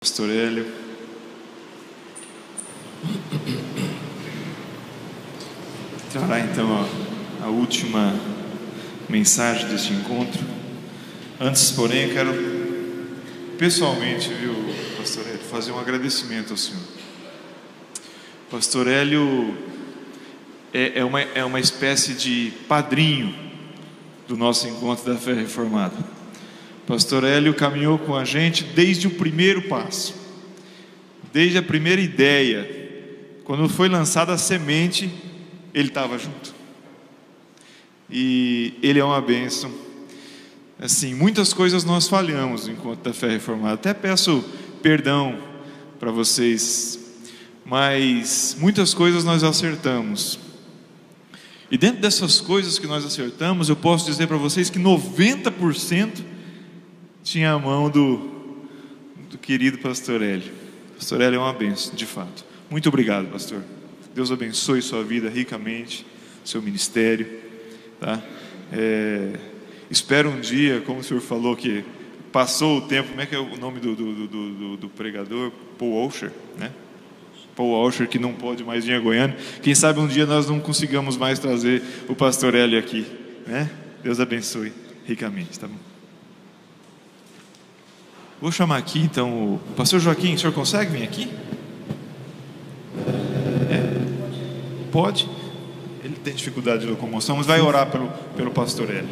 Pastor Hélio. Trará então a última mensagem deste encontro. Antes, porém, eu quero pessoalmente, Pastor Hélio, fazer um agradecimento ao Senhor. Pastor Hélio é uma espécie de padrinho do nosso encontro da fé reformada. Pastor Hélio caminhou com a gente desde o primeiro passo, desde a primeira ideia. Quando foi lançada a semente, ele estava junto. E ele é uma bênção. Assim, muitas coisas nós falhamos no encontro da fé reformada. Até peço perdão para vocês, mas muitas coisas nós acertamos. E dentro dessas coisas que nós acertamos, eu posso dizer para vocês que 90% tinha a mão do querido Pastor Hélio. Pastor Hélio é uma bênção, de fato. Muito obrigado, pastor. Deus abençoe sua vida ricamente, seu ministério, tá? Espero um dia, como o senhor falou, que passou o tempo. Como é que é o nome do pregador? Paul Washer, né? Paul Washer, que não pode mais vir a Goiânia. Quem sabe um dia nós não consigamos mais trazer o pastor Hélio aqui, né? Deus abençoe ricamente, tá bom? Vou chamar aqui então o pastor Joaquim. O senhor consegue vir aqui? Pode? Ele tem dificuldade de locomoção, mas vai orar pelo pastor Hélio.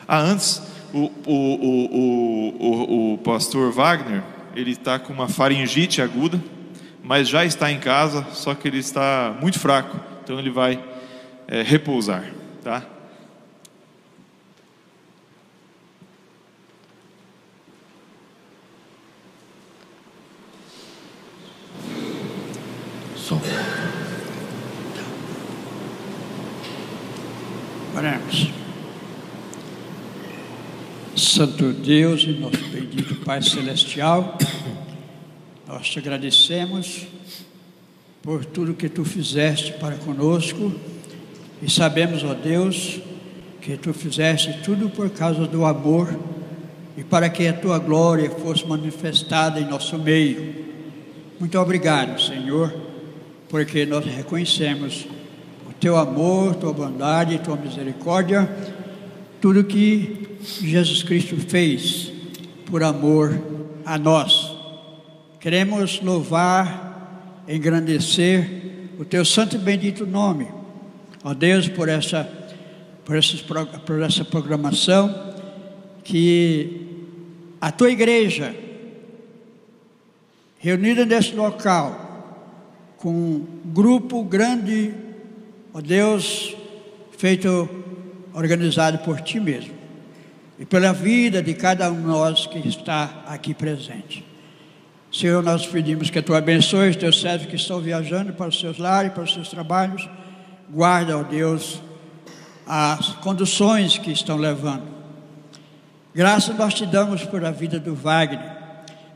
Antes, o pastor Wagner, ele está com uma faringite aguda, mas já está em casa, só que ele está muito fraco, então ele vai repousar, tá? Oremos. Santo Deus e nosso bendito Pai Celestial, nós te agradecemos por tudo que tu fizeste para conosco, e sabemos, ó Deus, que tu fizeste tudo por causa do amor e para que a tua glória fosse manifestada em nosso meio. Muito obrigado, Senhor, porque nós reconhecemos o teu amor, tua bondade, tua misericórdia, tudo que Jesus Cristo fez por amor a nós. Queremos louvar, engrandecer o teu santo e bendito nome, ó Deus, por essa programação, que a tua igreja, reunida nesse local, com um grupo grande, ó Deus, organizado por ti mesmo, e pela vida de cada um de nós que está aqui presente. Senhor, nós pedimos que tu abençoe os teus servos que estão viajando para os seus lares, para os seus trabalhos. Guarda, ó Deus, as conduções que estão levando. Graças nós te damos por a vida do Wagner.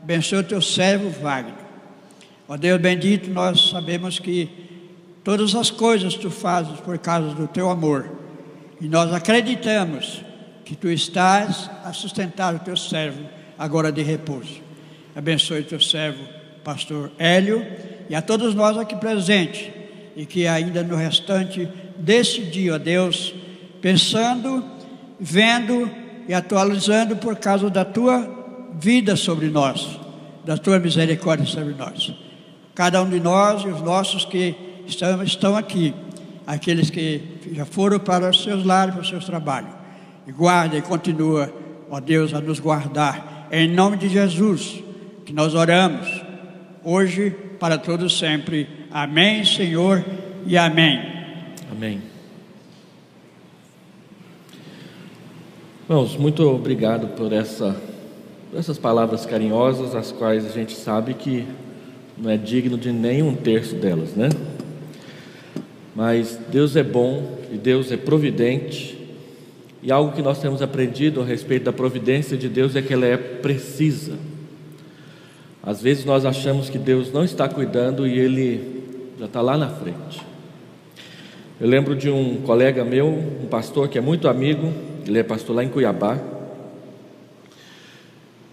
Abençoe o teu servo Wagner. Ó Deus bendito, nós sabemos que todas as coisas tu fazes por causa do teu amor, e nós acreditamos que tu estás a sustentar o teu servo agora de repouso. Abençoe o teu servo pastor Hélio e a todos nós aqui presentes, e que ainda no restante desse dia, ó Deus, pensando, vendo e atualizando por causa da tua vida sobre nós, da tua misericórdia sobre nós. Cada um de nós e os nossos que estão aqui, aqueles que já foram para os seus lares, para os seus trabalhos, e guarda e continua, ó Deus, a nos guardar, em nome de Jesus, que nós oramos, hoje, para todos sempre. Amém, Senhor, e amém. Amém. Irmãos, muito obrigado por essas palavras carinhosas, as quais a gente sabe que não é digno de nem um terço delas, né? Mas Deus é bom e Deus é providente, e algo que nós temos aprendido a respeito da providência de Deus é que ela é precisa. Às vezes nós achamos que Deus não está cuidando e Ele já está lá na frente. Eu lembro de um colega meu, um pastor que é muito amigo, ele é pastor lá em Cuiabá,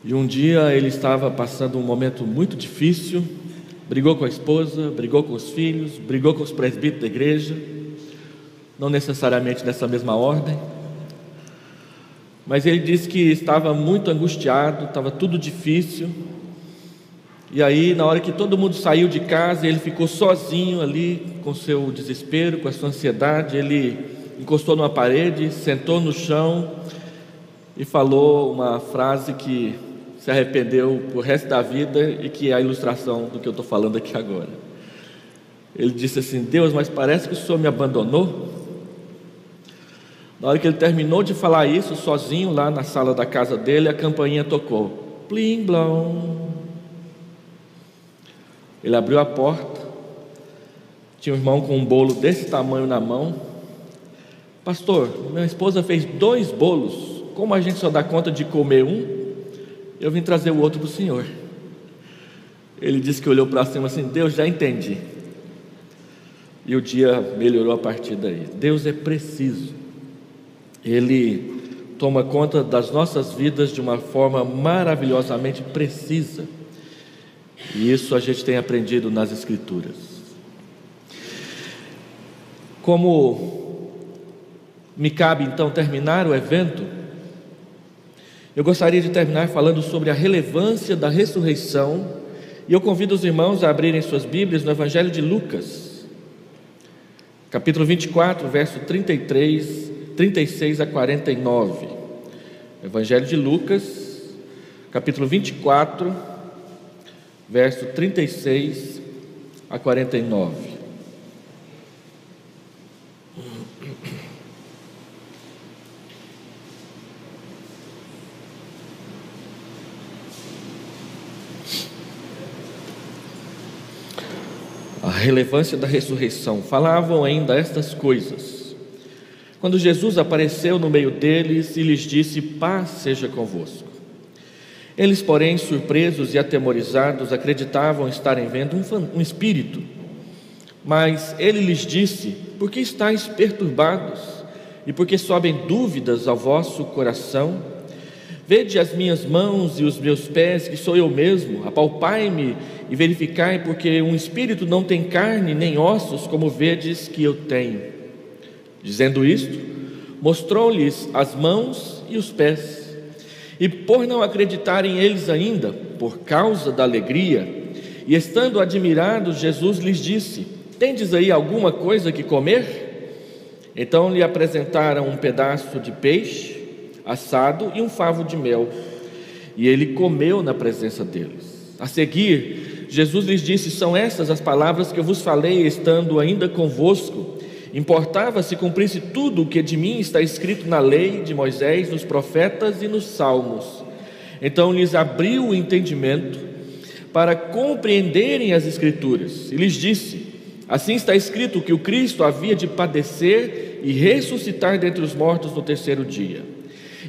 E um dia ele estava passando um momento muito difícil, brigou com a esposa, brigou com os filhos, brigou com os presbíteros da igreja, não necessariamente nessa mesma ordem, mas ele disse que estava muito angustiado, estava tudo difícil. E aí, na hora que todo mundo saiu de casa, ele ficou sozinho ali, com seu desespero, com a sua ansiedade. Ele encostou numa parede, sentou no chão e falou uma frase que se arrependeu pro resto da vida e que é a ilustração do que eu estou falando aqui agora. Ele disse assim: Deus, mas parece que o Senhor me abandonou. Na hora que ele terminou de falar isso, sozinho lá na sala da casa dele, a campainha tocou, plim blom. Ele abriu a porta, tinha um irmão com um bolo desse tamanho na mão. Pastor, minha esposa fez 2 bolos, como a gente só dá conta de comer um, eu vim trazer o outro para o senhor. Ele disse que olhou para cima assim: Deus, já entendi. E o dia melhorou a partir daí. Deus é preciso, Ele toma conta das nossas vidas de uma forma maravilhosamente precisa. E isso a gente tem aprendido nas Escrituras. Como me cabe então terminar o evento, eu gostaria de terminar falando sobre a relevância da ressurreição. E eu convido os irmãos a abrirem suas Bíblias no Evangelho de Lucas, capítulo 24, verso 36 a 49. Evangelho de Lucas, capítulo 24, verso 36 a 49. A relevância da ressurreição. Falavam ainda estas coisas quando Jesus apareceu no meio deles e lhes disse: paz seja convosco. Eles, porém, surpresos e atemorizados, acreditavam estarem vendo um espírito. Mas ele lhes disse: por que estáis perturbados? E por que sobem dúvidas ao vosso coração? Vede as minhas mãos e os meus pés, que sou eu mesmo. Apalpai-me e verificai, porque um espírito não tem carne nem ossos, como vedes que eu tenho. Dizendo isto, mostrou-lhes as mãos e os pés. E por não acreditarem eles ainda, por causa da alegria, e estando admirados, Jesus lhes disse: tendes aí alguma coisa que comer? Então lhe apresentaram um pedaço de peixe assado e um favo de mel, e ele comeu na presença deles. A seguir, Jesus lhes disse: são estas as palavras que eu vos falei, estando ainda convosco. Importava se cumprisse tudo o que de mim está escrito na lei de Moisés, nos profetas e nos salmos. Então lhes abriu o entendimento para compreenderem as Escrituras, e lhes disse: assim está escrito que o Cristo havia de padecer e ressuscitar dentre os mortos no 3º dia,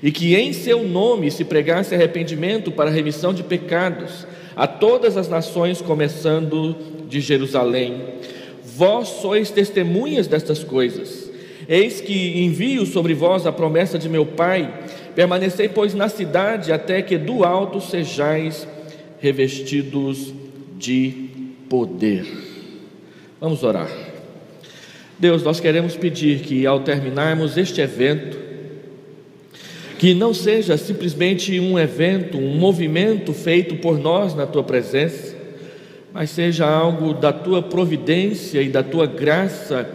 e que em seu nome se pregasse arrependimento para a remissão de pecados a todas as nações, começando de Jerusalém. Vós sois testemunhas destas coisas. Eis que envio sobre vós a promessa de meu Pai. Permanecei, pois, na cidade, até que do alto sejais revestidos de poder. Vamos orar. Deus, nós queremos pedir que, ao terminarmos este evento, que não seja simplesmente um evento, um movimento feito por nós na Tua presença, mas seja algo da Tua providência e da Tua graça,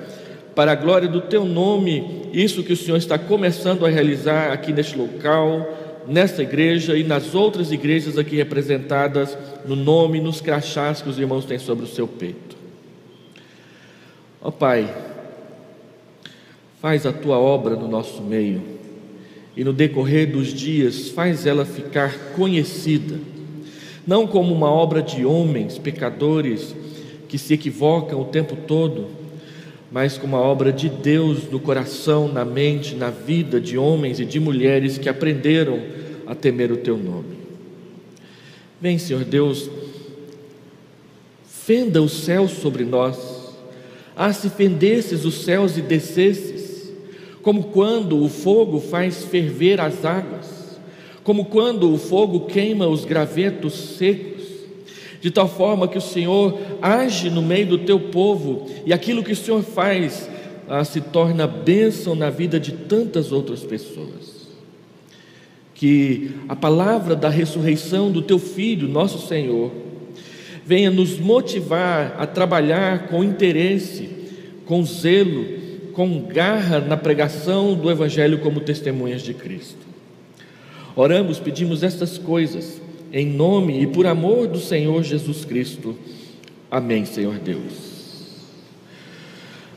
para a glória do Teu nome, isso que o Senhor está começando a realizar aqui neste local, nesta igreja e nas outras igrejas aqui representadas, no nome, nos crachás que os irmãos têm sobre o seu peito. Ó Pai, faz a Tua obra no nosso meio, e no decorrer dos dias faz ela ficar conhecida, não como uma obra de homens pecadores que se equivocam o tempo todo, mas como uma obra de Deus no coração, na mente, na vida de homens e de mulheres que aprenderam a temer o Teu nome. Vem, Senhor Deus, fenda os céus sobre nós. Se fendesses os céus e descesses, como quando o fogo faz ferver as águas, como quando o fogo queima os gravetos secos, de tal forma que o Senhor age no meio do teu povo, e aquilo que o Senhor faz se torna bênção na vida de tantas outras pessoas. Que a palavra da ressurreição do teu Filho, nosso Senhor, venha nos motivar a trabalhar com interesse, com zelo, com garra na pregação do Evangelho como testemunhas de Cristo. Oramos, pedimos estas coisas em nome e por amor do Senhor Jesus Cristo. Amém, Senhor Deus.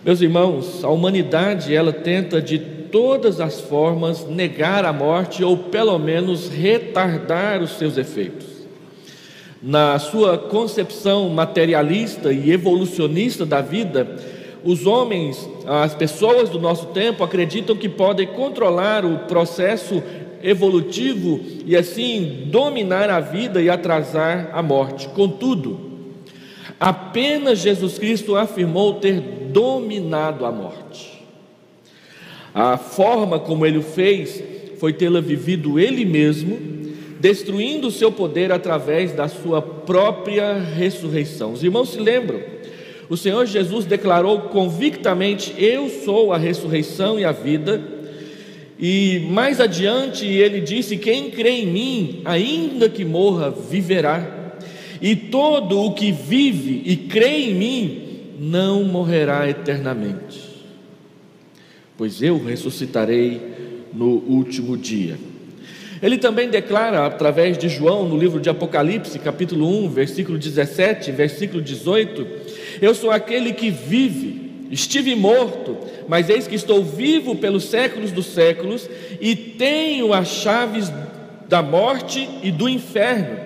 Meus irmãos, a humanidade, ela tenta de todas as formas negar a morte, ou pelo menos retardar os seus efeitos. Na sua concepção materialista e evolucionista da vida, os homens, as pessoas do nosso tempo, acreditam que podem controlar o processo evolutivo e assim dominar a vida e atrasar a morte. Contudo, apenas Jesus Cristo afirmou ter dominado a morte. A forma como ele o fez foi tê-la vivido ele mesmo, destruindo o seu poder através da sua própria ressurreição. Os irmãos se lembram? O Senhor Jesus declarou convictamente: eu sou a ressurreição e a vida. E mais adiante ele disse: quem crê em mim, ainda que morra, viverá. E todo o que vive e crê em mim não morrerá eternamente, pois eu ressuscitarei no último dia. Ele também declara através de João, no livro de Apocalipse, capítulo 1, versículo 17, versículo 18: eu sou aquele que vive, estive morto, mas eis que estou vivo pelos séculos dos séculos, e tenho as chaves da morte e do inferno.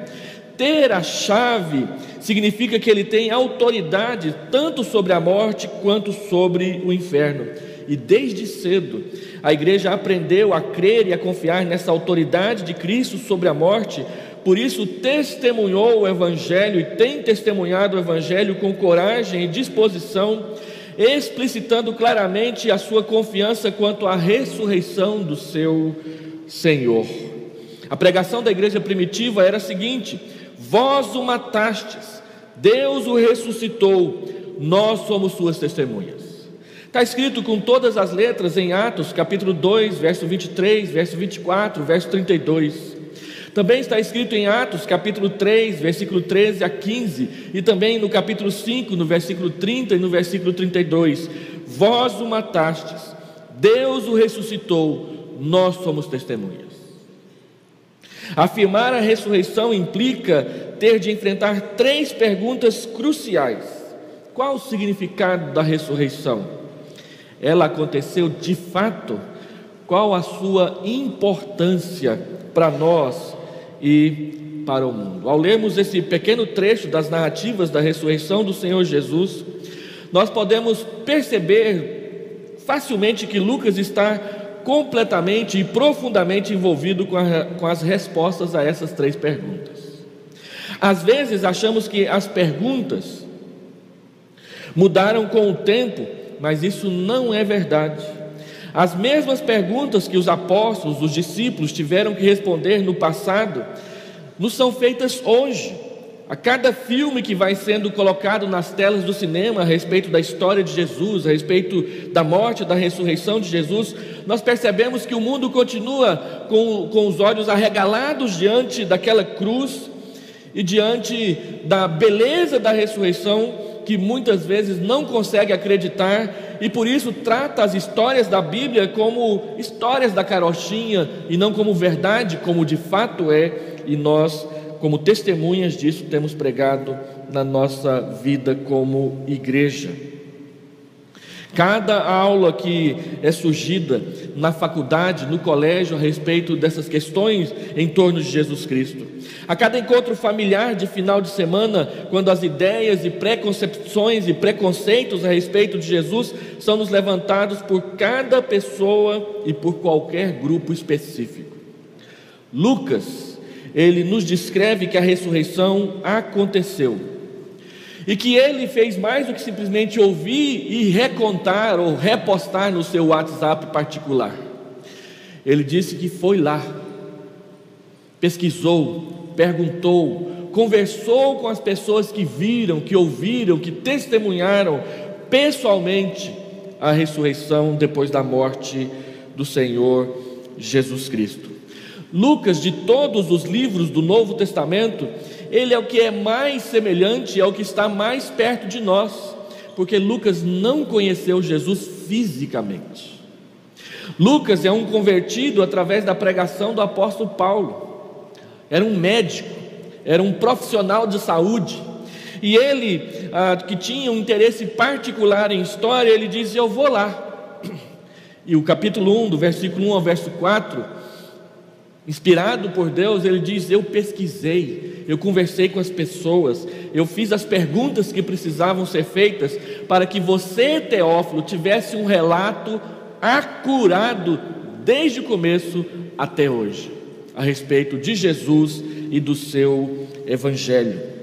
Ter a chave significa que ele tem autoridade tanto sobre a morte quanto sobre o inferno. E desde cedo a igreja aprendeu a crer e a confiar nessa autoridade de Cristo sobre a morte. Por isso testemunhou o Evangelho e tem testemunhado o Evangelho com coragem e disposição, explicitando claramente a sua confiança quanto à ressurreição do seu Senhor. A pregação da igreja primitiva era a seguinte: vós o matastes, Deus o ressuscitou, nós somos suas testemunhas. Está escrito com todas as letras em Atos, capítulo 2, verso 23, verso 24, verso 32. Também está escrito em Atos, capítulo 3, versículo 13 a 15, e também no capítulo 5, no versículo 30 e no versículo 32. Vós o matastes, Deus o ressuscitou, nós somos testemunhas. Afirmar a ressurreição implica ter de enfrentar 3 perguntas cruciais. Qual o significado da ressurreição? Ela aconteceu de fato? Qual a sua importância para nós e para o mundo? Ao lermos esse pequeno trecho das narrativas da ressurreição do Senhor Jesus, nós podemos perceber facilmente que Lucas está completamente e profundamente envolvido com as respostas a essas 3 perguntas. Às vezes achamos que as perguntas mudaram com o tempo, mas isso não é verdade. As mesmas perguntas que os apóstolos, os discípulos tiveram que responder no passado, nos são feitas hoje. A cada filme que vai sendo colocado nas telas do cinema a respeito da história de Jesus, a respeito da morte, da ressurreição de Jesus, nós percebemos que o mundo continua com os olhos arregalados diante daquela cruz e diante da beleza da ressurreição, que muitas vezes não consegue acreditar, e por isso trata as histórias da Bíblia como histórias da carochinha e não como verdade, como de fato é. E nós, como testemunhas disso, temos pregado na nossa vida como igreja. Cada aula que é surgida na faculdade, no colégio, a respeito dessas questões em torno de Jesus Cristo, a cada encontro familiar de final de semana, quando as ideias e preconcepções e preconceitos a respeito de Jesus são nos levantados por cada pessoa e por qualquer grupo específico. Lucas, ele nos descreve que a ressurreição aconteceu e que ele fez mais do que simplesmente ouvir e recontar ou repostar no seu WhatsApp particular. Ele disse que foi lá. pesquisou, perguntou, conversou com as pessoas que viram, que ouviram, que testemunharam pessoalmente a ressurreição depois da morte do Senhor Jesus Cristo. Lucas, de todos os livros do Novo Testamento, ele é o que é mais semelhante, é o que está mais perto de nós, porque Lucas não conheceu Jesus fisicamente. Lucas é um convertido através da pregação do apóstolo Paulo. Era um médico, era um profissional de saúde, e ele, que tinha um interesse particular em história, ele diz: eu vou lá. E o capítulo 1, do versículo 1 ao verso 4, inspirado por Deus, ele diz: eu pesquisei, eu conversei com as pessoas, eu fiz as perguntas que precisavam ser feitas, para que você, Teófilo, tivesse um relato acurado desde o começo até hoje, a respeito de Jesus e do seu evangelho.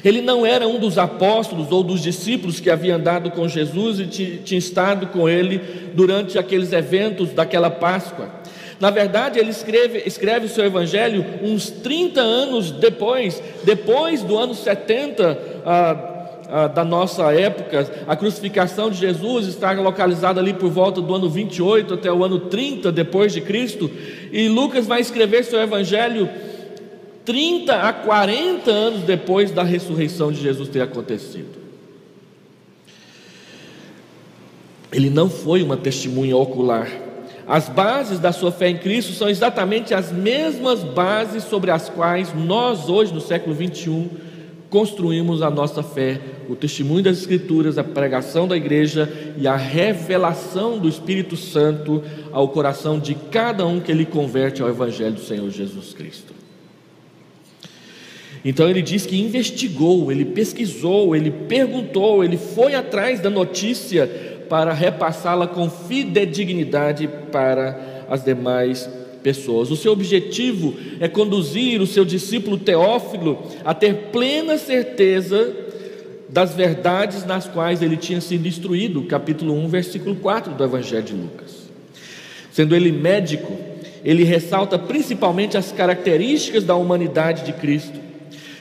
Ele não era um dos apóstolos ou dos discípulos que havia andado com Jesus e tinha estado com ele durante aqueles eventos daquela Páscoa. Na verdade, ele escreve o seu evangelho uns 30 anos depois do ano 70 da nossa época. A crucificação de Jesus está localizada ali por volta do ano 28 até o ano 30 depois de Cristo, e Lucas vai escrever seu evangelho 30 a 40 anos depois da ressurreição de Jesus ter acontecido. Ele não foi uma testemunha ocular. As bases da sua fé em Cristo são exatamente as mesmas bases sobre as quais nós hoje, no século 21, construímos a nossa fé: o testemunho das Escrituras, a pregação da igreja e a revelação do Espírito Santo ao coração de cada um que ele converte ao evangelho do Senhor Jesus Cristo. Então ele diz que investigou, ele pesquisou, ele perguntou, ele foi atrás da notícia para repassá-la com fidedignidade para as demais pessoas. O seu objetivo é conduzir o seu discípulo Teófilo a ter plena certeza das verdades nas quais ele tinha sido instruído, capítulo 1, versículo 4 do Evangelho de Lucas. Sendo ele médico, ele ressalta principalmente as características da humanidade de Cristo.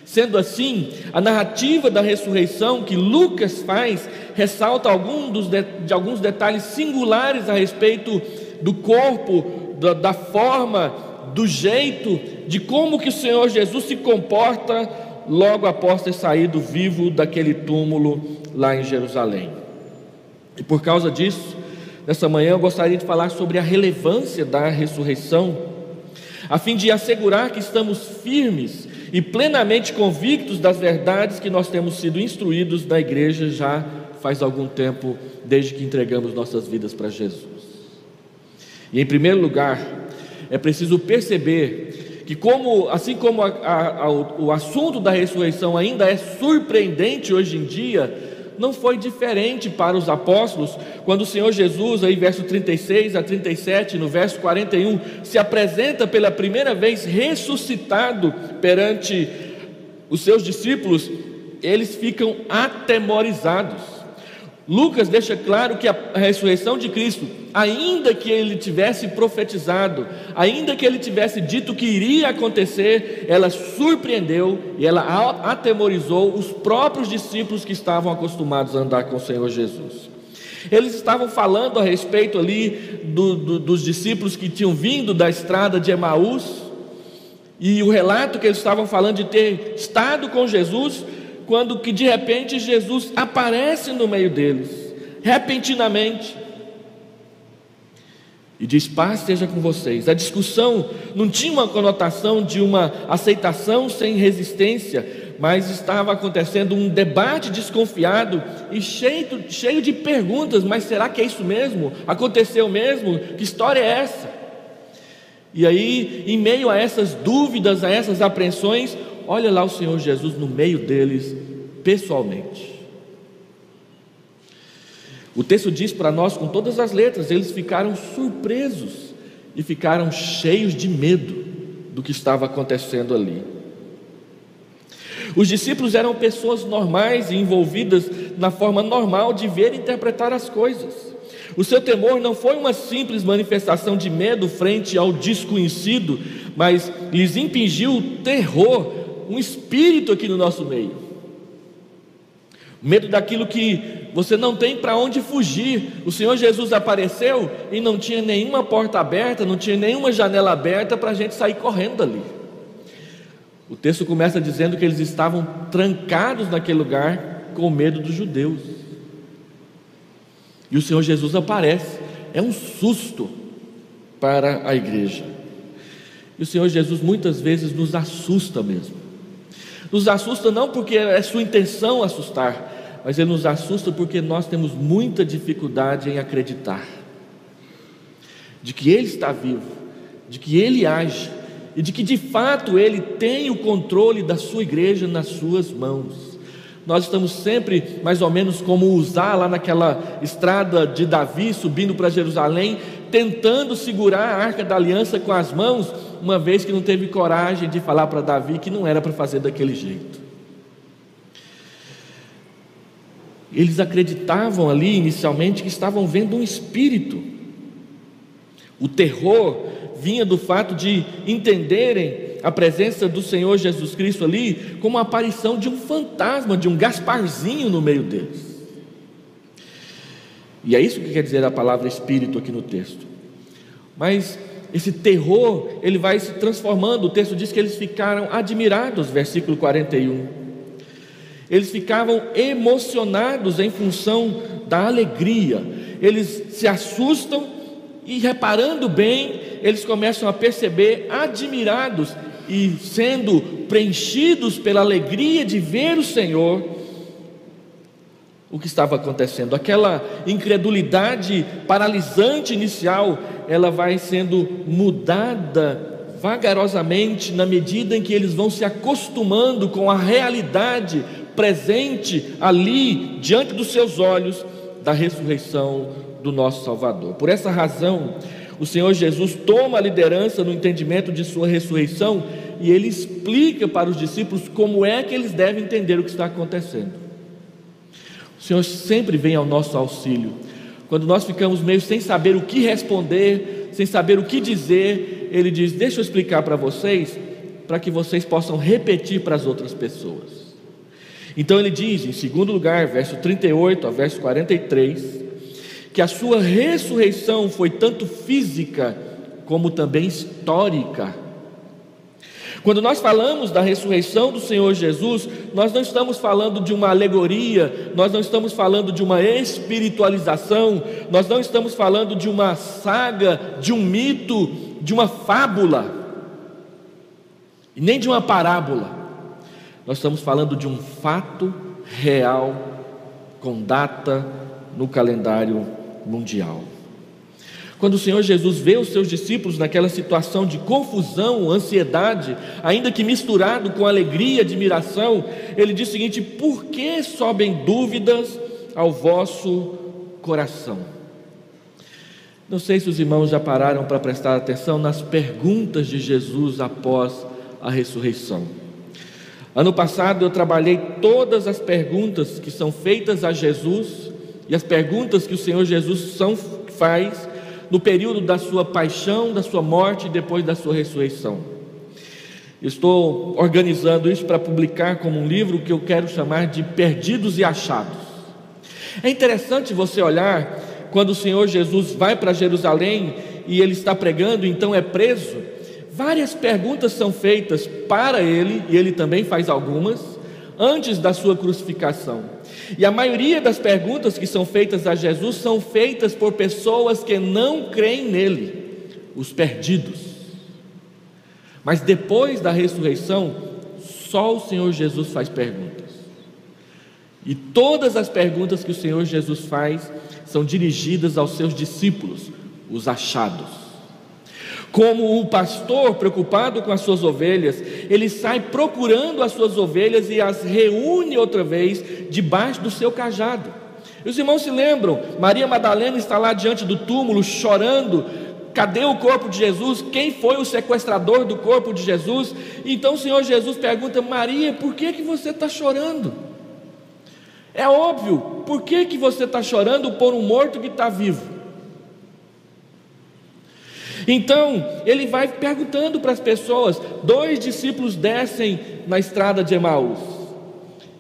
Sendo assim, a narrativa da ressurreição que Lucas faz ressalta alguns detalhes singulares a respeito do corpo, da forma, do jeito, de como que o Senhor Jesus se comporta logo após ter saído vivo daquele túmulo lá em Jerusalém. E por causa disso, nessa manhã eu gostaria de falar sobre a relevância da ressurreição, a fim de assegurar que estamos firmes e plenamente convictos das verdades que nós temos sido instruídos na igreja já faz algum tempo, desde que entregamos nossas vidas para Jesus. E em primeiro lugar, é preciso perceber que assim como o assunto da ressurreição ainda é surpreendente hoje em dia, não foi diferente para os apóstolos, quando o Senhor Jesus, aí verso 36 a 37, no verso 41, se apresenta pela primeira vez ressuscitado perante os seus discípulos, eles ficam atemorizados. Lucas deixa claro que a ressurreição de Cristo, ainda que ele tivesse profetizado, ainda que ele tivesse dito que iria acontecer, ela surpreendeu e ela atemorizou os próprios discípulos que estavam acostumados a andar com o Senhor Jesus. Eles estavam falando a respeito ali dos discípulos que tinham vindo da estrada de Emaús, e o relato que eles estavam falando de ter estado com Jesus, quando que de repente Jesus aparece no meio deles, repentinamente, e diz: paz seja com vocês. A discussão não tinha uma conotação de uma aceitação sem resistência, mas estava acontecendo um debate desconfiado e cheio de perguntas. Mas será que é isso mesmo? Aconteceu mesmo? Que história é essa? E aí, em meio a essas dúvidas, a essas apreensões, olha lá o Senhor Jesus no meio deles, pessoalmente. O texto diz para nós com todas as letras: eles ficaram surpresos e ficaram cheios de medo do que estava acontecendo ali. Os discípulos eram pessoas normais e envolvidas na forma normal de ver e interpretar as coisas. O seu temor não foi uma simples manifestação de medo frente ao desconhecido, mas lhes impingiu terror, um espírito aqui no nosso meio. Medo daquilo que você não tem para onde fugir. O Senhor Jesus apareceu e não tinha nenhuma porta aberta, não tinha nenhuma janela aberta para a gente sair correndo dali. O texto começa dizendo que eles estavam trancados naquele lugar com medo dos judeus. E o Senhor Jesus aparece, é um susto para a igreja. E o Senhor Jesus muitas vezes nos assusta mesmo. Nos assusta não porque é sua intenção assustar, mas Ele nos assusta porque nós temos muita dificuldade em acreditar de que Ele está vivo, de que Ele age e de que de fato Ele tem o controle da sua igreja nas suas mãos. Nós estamos sempre mais ou menos como Uzá lá naquela estrada de Davi, subindo para Jerusalém, tentando segurar a arca da aliança com as mãos, uma vez que não teve coragem de falar para Davi que não era para fazer daquele jeito. Eles acreditavam ali inicialmente que estavam vendo um espírito. O terror vinha do fato de entenderem a presença do Senhor Jesus Cristo ali como a aparição de um fantasma, de um Gasparzinho no meio deles. E é isso que quer dizer a palavra espírito aqui no texto. Mas esse terror, ele vai se transformando. O texto diz que eles ficaram admirados, versículo 41. Eles ficavam emocionados em função da alegria. Eles se assustam e, reparando bem, eles começam a perceber, admirados e sendo preenchidos pela alegria de ver o Senhor, o que estava acontecendo. Aquela incredulidade paralisante inicial, ela vai sendo mudada vagarosamente na medida em que eles vão se acostumando com a realidade presente ali diante dos seus olhos da ressurreição do nosso Salvador. Por essa razão, o Senhor Jesus toma a liderança no entendimento de sua ressurreição e Ele explica para os discípulos como é que eles devem entender o que está acontecendo. O Senhor sempre vem ao nosso auxílio. Quando nós ficamos meio sem saber o que responder, sem saber o que dizer, Ele diz: deixa eu explicar para vocês, para que vocês possam repetir para as outras pessoas. Então Ele diz, em segundo lugar, verso 38 a verso 43, que a sua ressurreição foi tanto física como também histórica. Quando nós falamos da ressurreição do Senhor Jesus, nós não estamos falando de uma alegoria, nós não estamos falando de uma espiritualização, nós não estamos falando de uma saga, de um mito, de uma fábula, e nem de uma parábola. Nós estamos falando de um fato real, com data no calendário mundial. Quando o Senhor Jesus vê os seus discípulos naquela situação de confusão, ansiedade, ainda que misturado com alegria e admiração, Ele diz o seguinte: por que sobem dúvidas ao vosso coração? Não sei se os irmãos já pararam para prestar atenção nas perguntas de Jesus após a ressurreição. Ano passado eu trabalhei todas as perguntas que são feitas a Jesus e as perguntas que o Senhor Jesus faz no período da sua paixão, da sua morte e depois da sua ressurreição. Estou organizando isso para publicar como um livro que eu quero chamar de Perdidos e Achados. É interessante você olhar quando o Senhor Jesus vai para Jerusalém e Ele está pregando, então é preso. Várias perguntas são feitas para Ele, e Ele também faz algumas, antes da sua crucificação. E a maioria das perguntas que são feitas a Jesus são feitas por pessoas que não creem nele, os perdidos. Mas depois da ressurreição, só o Senhor Jesus faz perguntas. E todas as perguntas que o Senhor Jesus faz são dirigidas aos seus discípulos, os achados. Como o pastor preocupado com as suas ovelhas, ele sai procurando as suas ovelhas e as reúne outra vez debaixo do seu cajado. E os irmãos se lembram, Maria Madalena está lá diante do túmulo chorando. Cadê o corpo de Jesus? Quem foi o sequestrador do corpo de Jesus? Então o Senhor Jesus pergunta: Maria, por que você está chorando? É óbvio, por que você está chorando por um morto que está vivo? Então ele vai perguntando para as pessoas. 2 discípulos descem na estrada de Emaús,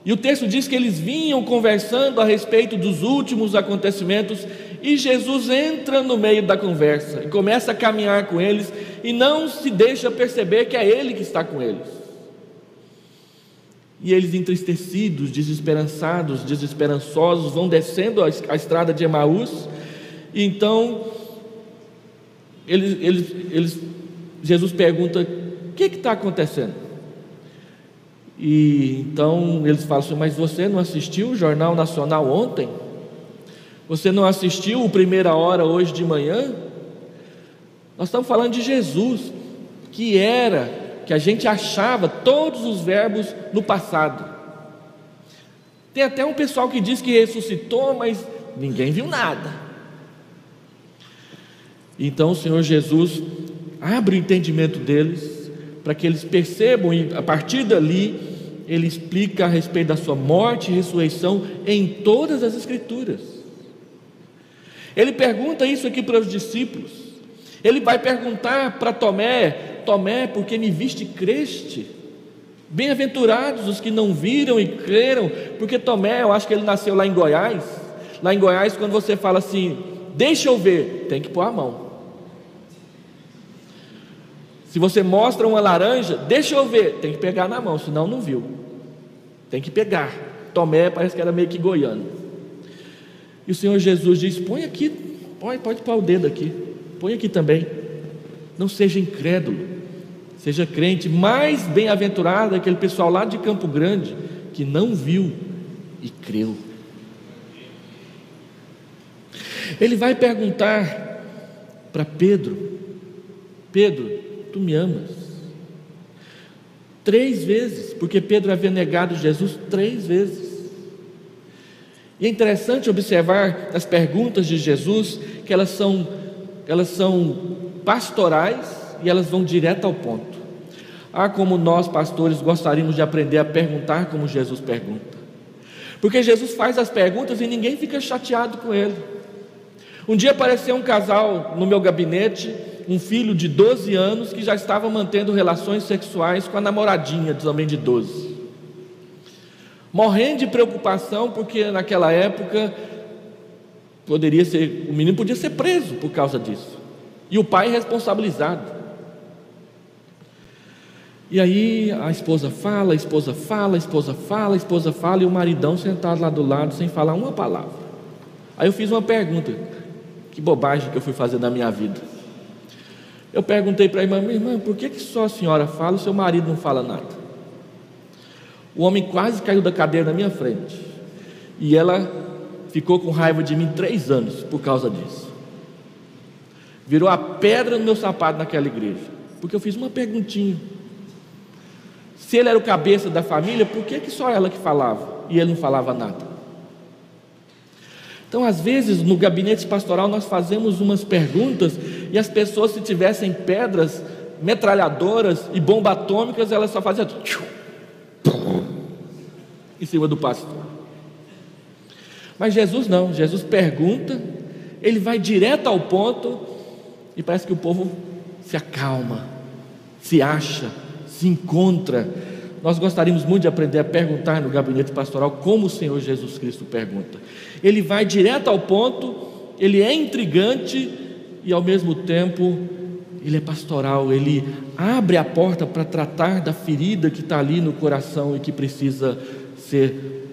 e o texto diz que eles vinham conversando a respeito dos últimos acontecimentos, e Jesus entra no meio da conversa e começa a caminhar com eles, e não se deixa perceber que é Ele que está com eles. E eles, entristecidos, desesperançados, desesperançosos, vão descendo a estrada de Emaús. E então Jesus pergunta: o que está acontecendo? E então eles falam assim: mas você não assistiu o Jornal Nacional ontem? Você não assistiu o Primeira Hora hoje de manhã? Nós estamos falando de Jesus, que a gente achava todos os verbos no passado. Tem até um pessoal que diz que ressuscitou, mas ninguém viu nada. Então o Senhor Jesus abre o entendimento deles, para que eles percebam, e a partir dali Ele explica a respeito da sua morte e ressurreição em todas as Escrituras. Ele pergunta isso aqui para os discípulos. Ele vai perguntar para Tomé: Tomé, porque me viste e creste? Bem-aventurados os que não viram e creram. Porque Tomé, eu acho que ele nasceu lá em Goiás. Lá em Goiás, quando você fala assim: deixa eu ver, tem que pôr a mão. Se você mostra uma laranja, deixa eu ver, tem que pegar na mão, senão não viu. Tem que pegar. Tomé parece que era meio que goiano. E o Senhor Jesus diz: põe aqui, pode pôr o dedo aqui, põe aqui também. Não seja incrédulo, seja crente. Mais bem-aventurado é aquele pessoal lá de Campo Grande que não viu e creu. Ele vai perguntar para Pedro: Pedro, tu me amas? 3 vezes, porque Pedro havia negado Jesus 3 vezes. E é interessante observar as perguntas de Jesus, que elas são pastorais e elas vão direto ao ponto. Como nós pastores gostaríamos de aprender a perguntar como Jesus pergunta, porque Jesus faz as perguntas e ninguém fica chateado com ele. Um dia apareceu um casal no meu gabinete, um filho de 12 anos que já estava mantendo relações sexuais com a namoradinha também de 12, morrendo de preocupação, porque naquela época o menino podia ser preso por causa disso, e o pai responsabilizado. E aí a esposa fala, e o maridão sentado lá do lado sem falar uma palavra. Aí eu fiz uma pergunta, que bobagem que eu fui fazer na minha vida. Eu perguntei para a irmã: minha irmã, por que só a senhora fala e o seu marido não fala nada? O homem quase caiu da cadeira na minha frente, e ela ficou com raiva de mim 3 anos por causa disso. Virou a pedra no meu sapato naquela igreja, porque eu fiz uma perguntinha. Se ele era o cabeça da família, por que só ela que falava e ele não falava nada? Então, às vezes, no gabinete pastoral, nós fazemos umas perguntas, e as pessoas, se tivessem pedras, metralhadoras e bombas atômicas, elas só faziam em cima do pastor. Mas Jesus não, Jesus pergunta, ele vai direto ao ponto, e parece que o povo se acalma, se acha, se encontra. Nós gostaríamos muito de aprender a perguntar no gabinete pastoral como o Senhor Jesus Cristo pergunta. Ele vai direto ao ponto, ele é intrigante e ao mesmo tempo ele é pastoral. Ele abre a porta para tratar da ferida que está ali no coração e que precisa ser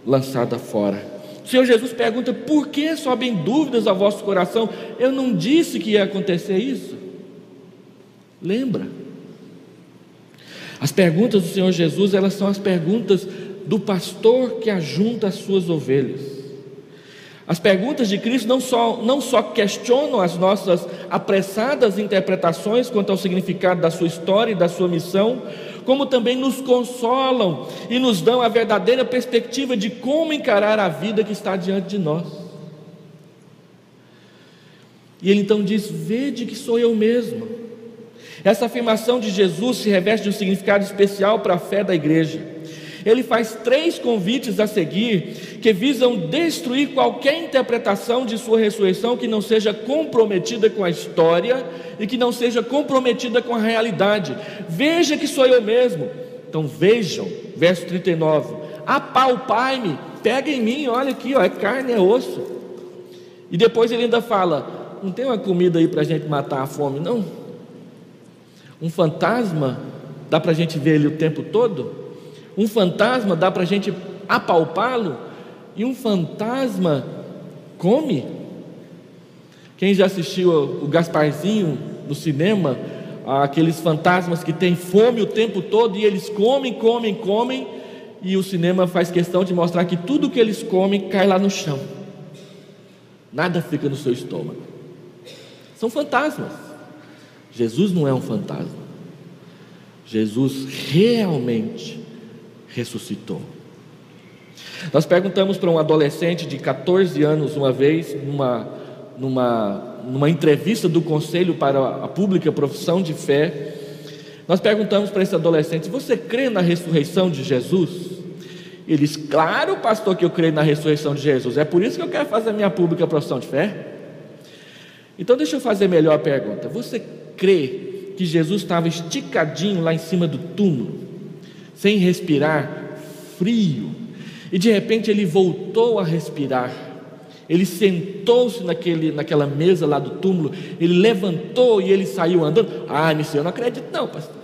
lançada fora. O Senhor Jesus pergunta: por que sobem dúvidas ao vosso coração? Eu não disse que ia acontecer isso? Lembra? As perguntas do Senhor Jesus, elas são as perguntas do pastor que ajunta as suas ovelhas. As perguntas de Cristo não só questionam as nossas apressadas interpretações quanto ao significado da sua história e da sua missão, como também nos consolam e nos dão a verdadeira perspectiva de como encarar a vida que está diante de nós. E ele então diz: vede que sou eu mesmo. Essa afirmação de Jesus se reveste de um significado especial para a fé da igreja. Ele faz 3 convites a seguir, que visam destruir qualquer interpretação de sua ressurreição que não seja comprometida com a história e que não seja comprometida com a realidade. Veja que sou eu mesmo. Então vejam, verso 39, apalpai-me, pega em mim, olha aqui, ó, é carne, é osso. E depois ele ainda fala, não tem uma comida aí para a gente matar a fome, não? Um fantasma, dá para a gente ver ele o tempo todo? Um fantasma, dá para a gente apalpá-lo? E um fantasma come? Quem já assistiu o Gasparzinho no cinema, aqueles fantasmas que têm fome o tempo todo e eles comem, e o cinema faz questão de mostrar que tudo que eles comem cai lá no chão, nada fica no seu estômago. São fantasmas. Jesus não é um fantasma. Jesus realmente ressuscitou. Nós perguntamos para um adolescente de 14 anos uma vez, numa entrevista do Conselho para a Pública Profissão de Fé, nós perguntamos para esse adolescente: você crê na ressurreição de Jesus? Ele disse: claro, pastor, que eu creio na ressurreição de Jesus, é por isso que eu quero fazer a minha Pública Profissão de Fé. Então deixa eu fazer melhor a pergunta: você crê que Jesus estava esticadinho lá em cima do túmulo, sem respirar, frio, e de repente ele voltou a respirar, ele sentou-se naquela mesa lá do túmulo, ele levantou e ele saiu andando? Ah, nisso eu não acredito não, pastor.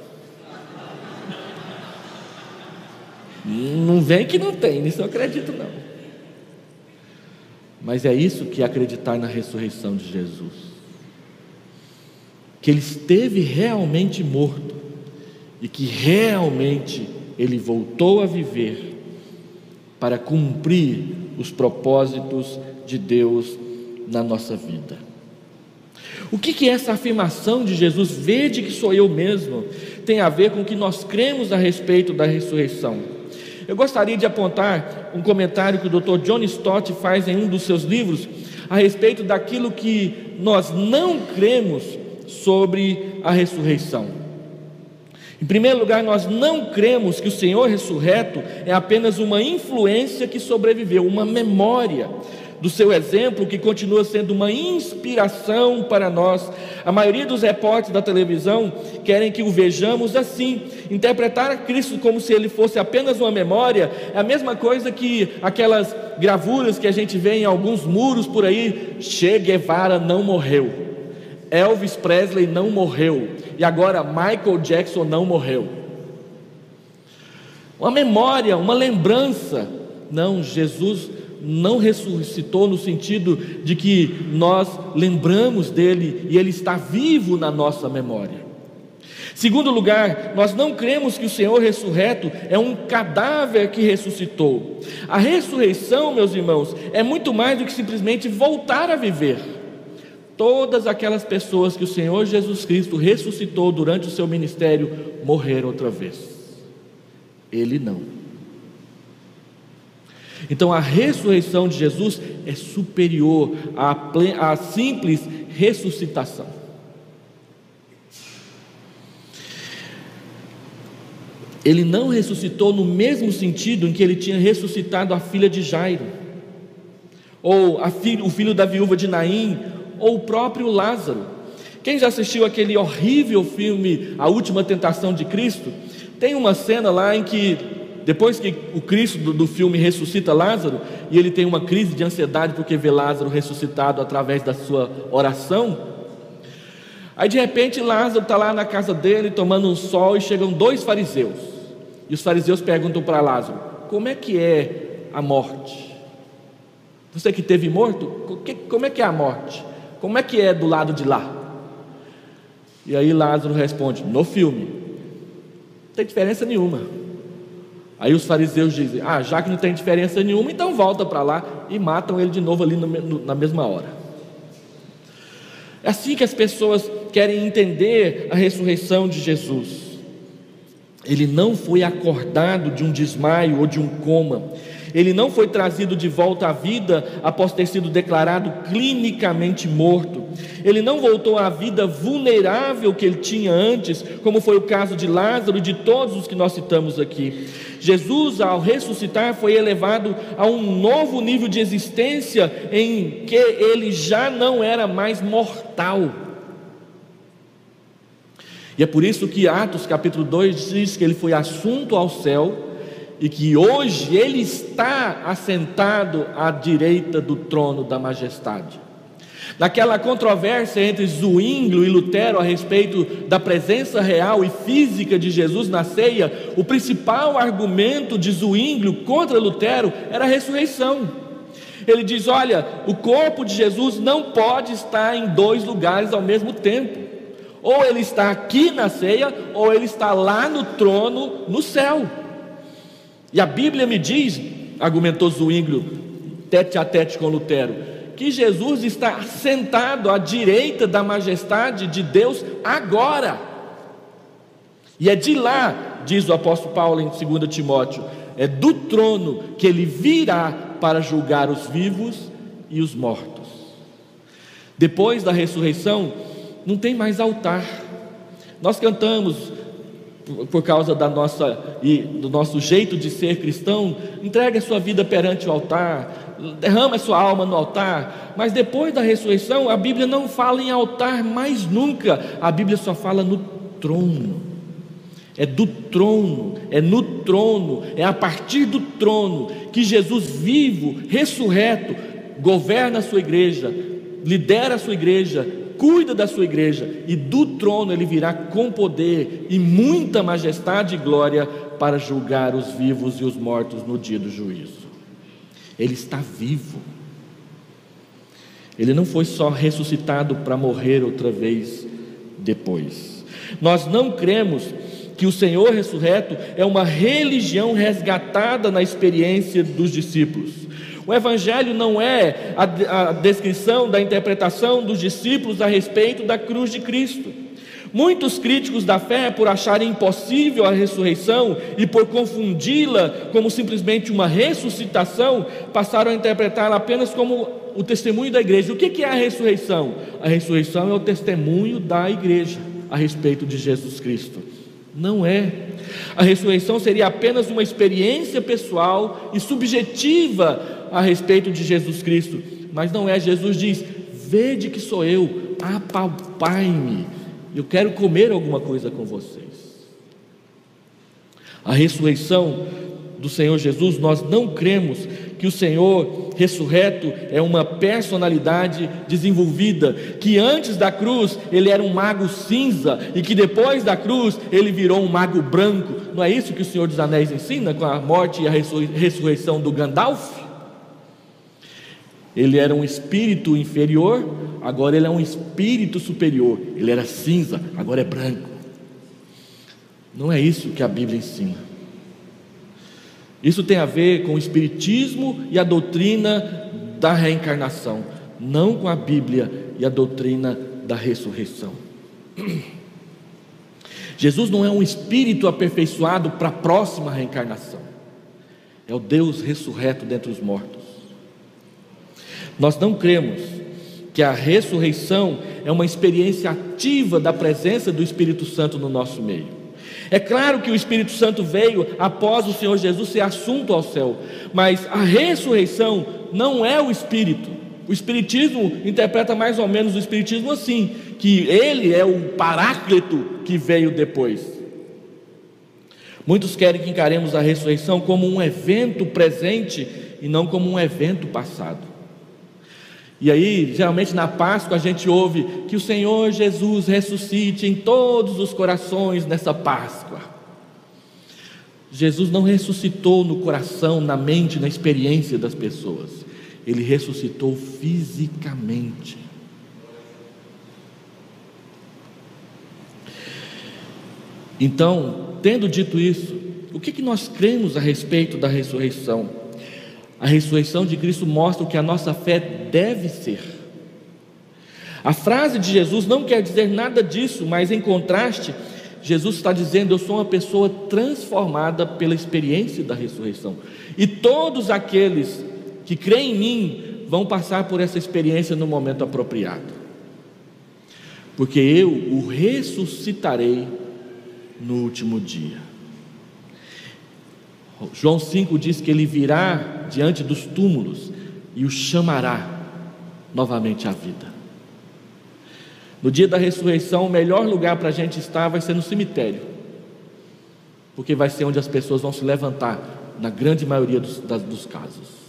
Não vem que não tem, nisso eu acredito não. Mas é isso que é acreditar na ressurreição de Jesus, que ele esteve realmente morto e que realmente ele voltou a viver para cumprir os propósitos de Deus na nossa vida. O que é essa afirmação de Jesus, vede que sou eu mesmo, tem a ver com o que nós cremos a respeito da ressurreição? Eu gostaria de apontar um comentário que o Dr. John Stott faz em um dos seus livros a respeito daquilo que nós não cremos sobre a ressurreição. Em primeiro lugar, nós não cremos que o Senhor ressurreto é apenas uma influência que sobreviveu, uma memória do seu exemplo que continua sendo uma inspiração para nós. A maioria dos repórteres da televisão querem que o vejamos assim. Interpretar a Cristo como se ele fosse apenas uma memória é a mesma coisa que aquelas gravuras que a gente vê em alguns muros por aí: Che Guevara não morreu, Elvis Presley não morreu, e agora Michael Jackson não morreu. Uma memória, uma lembrança. Não, Jesus não ressuscitou no sentido de que nós lembramos dele e ele está vivo na nossa memória. Segundo lugar, nós não cremos que o Senhor ressurreto é um cadáver que ressuscitou. A ressurreição, meus irmãos, é muito mais do que simplesmente voltar a viver. Todas aquelas pessoas que o Senhor Jesus Cristo ressuscitou durante o seu ministério morreram outra vez. Ele não. Então a ressurreição de Jesus é superior à simples ressuscitação. Ele não ressuscitou no mesmo sentido em que ele tinha ressuscitado a filha de Jairo, ou o filho da viúva de Naim, ou o próprio Lázaro. Quem já assistiu aquele horrível filme A Última Tentação de Cristo? Tem uma cena lá em que, depois que o Cristo do filme ressuscita Lázaro, e ele tem uma crise de ansiedade porque vê Lázaro ressuscitado através da sua oração, aí de repente Lázaro está lá na casa dele tomando um sol e chegam 2 fariseus, e os fariseus perguntam para Lázaro: como é que é a morte? Você que teve morto, como é que é a morte? Como é que é do lado de lá? E aí Lázaro responde: no filme, não tem diferença nenhuma. Aí os fariseus dizem: já que não tem diferença nenhuma, então volta para lá, e matam ele de novo ali na mesma hora. É assim que as pessoas querem entender a ressurreição de Jesus. Ele não foi acordado de um desmaio ou de um coma. Ele não foi trazido de volta à vida após ter sido declarado clinicamente morto. Ele não voltou à vida vulnerável que ele tinha antes, como foi o caso de Lázaro e de todos os que nós citamos aqui. Jesus, ao ressuscitar, foi elevado a um novo nível de existência em que ele já não era mais mortal. E é por isso que Atos capítulo 2 diz que ele foi assunto ao céu e que hoje ele está assentado à direita do trono da majestade. Naquela controvérsia entre Zwinglio e Lutero a respeito da presença real e física de Jesus na ceia, o principal argumento de Zwinglio contra Lutero era a ressurreição. Ele diz: olha, o corpo de Jesus não pode estar em dois lugares ao mesmo tempo. Ou ele está aqui na ceia, ou ele está lá no trono, no céu. E a Bíblia me diz, argumentou Zwinglio, tete a tete com Lutero, que Jesus está sentado à direita da majestade de Deus agora. E é de lá, diz o apóstolo Paulo em 2 Timóteo, é do trono que ele virá para julgar os vivos e os mortos. Depois da ressurreição, não tem mais altar. Nós cantamos, por causa do nosso jeito de ser cristão, entregue a sua vida perante o altar, derrama a sua alma no altar. Mas depois da ressurreição, a Bíblia não fala em altar mais nunca. A Bíblia só fala no trono. É do trono, é no trono, é a partir do trono que Jesus vivo, ressurreto, governa a sua igreja, lidera a sua igreja, cuida da sua igreja, e do trono ele virá com poder e muita majestade e glória para julgar os vivos e os mortos no dia do juízo. Ele está vivo. Ele não foi só ressuscitado para morrer outra vez depois. Nós não cremos que o Senhor ressurreto é uma religião resgatada na experiência dos discípulos. O Evangelho não é a descrição da interpretação dos discípulos a respeito da cruz de Cristo. Muitos críticos da fé, por acharem impossível a ressurreição e por confundi-la como simplesmente uma ressuscitação, passaram a interpretá-la apenas como o testemunho da igreja. O que é a ressurreição? A ressurreição é o testemunho da igreja a respeito de Jesus Cristo. Não é. A ressurreição seria apenas uma experiência pessoal e subjetiva a respeito de Jesus Cristo, mas não é. Jesus diz: vede que sou eu, apalpai-me, eu quero comer alguma coisa com vocês. A ressurreição do Senhor Jesus, nós não cremos que o Senhor ressurreto é uma personalidade desenvolvida, que antes da cruz ele era um mago cinza e que depois da cruz ele virou um mago branco. Não é isso que o Senhor dos Anéis ensina com a morte e a ressurreição do Gandalf? Ele era um espírito inferior, agora ele é um espírito superior. Ele era cinza, agora é branco. Não é isso que a Bíblia ensina. Isso tem a ver com o espiritismo e a doutrina da reencarnação, não com a Bíblia e a doutrina da ressurreição. Jesus não é um espírito aperfeiçoado para a próxima reencarnação. É o Deus ressurreto dentre os mortos. Nós não cremos que a ressurreição é uma experiência ativa da presença do Espírito Santo no nosso meio. É claro que o Espírito Santo veio após o Senhor Jesus ser assunto ao céu, mas a ressurreição não é o Espírito. O Espiritismo interpreta mais ou menos o Espiritismo assim, que ele é o Paráclito que veio depois. Muitos querem que encaremos a ressurreição como um evento presente e não como um evento passado. E aí, geralmente na Páscoa a gente ouve que o Senhor Jesus ressuscite em todos os corações nessa Páscoa. Jesus não ressuscitou no coração, na mente, na experiência das pessoas. Ele ressuscitou fisicamente. Então, tendo dito isso, o que nós cremos a respeito da ressurreição? A ressurreição de Cristo mostra o que a nossa fé deve ser. A frase de Jesus não quer dizer nada disso, mas em contraste, Jesus está dizendo: eu sou uma pessoa transformada pela experiência da ressurreição, e todos aqueles que creem em mim vão passar por essa experiência no momento apropriado, porque eu o ressuscitarei no último dia. João 5 diz que ele virá diante dos túmulos e o chamará novamente à vida. No dia da ressurreição, o melhor lugar para a gente estar vai ser no cemitério, porque vai ser onde as pessoas vão se levantar, na grande maioria dos casos.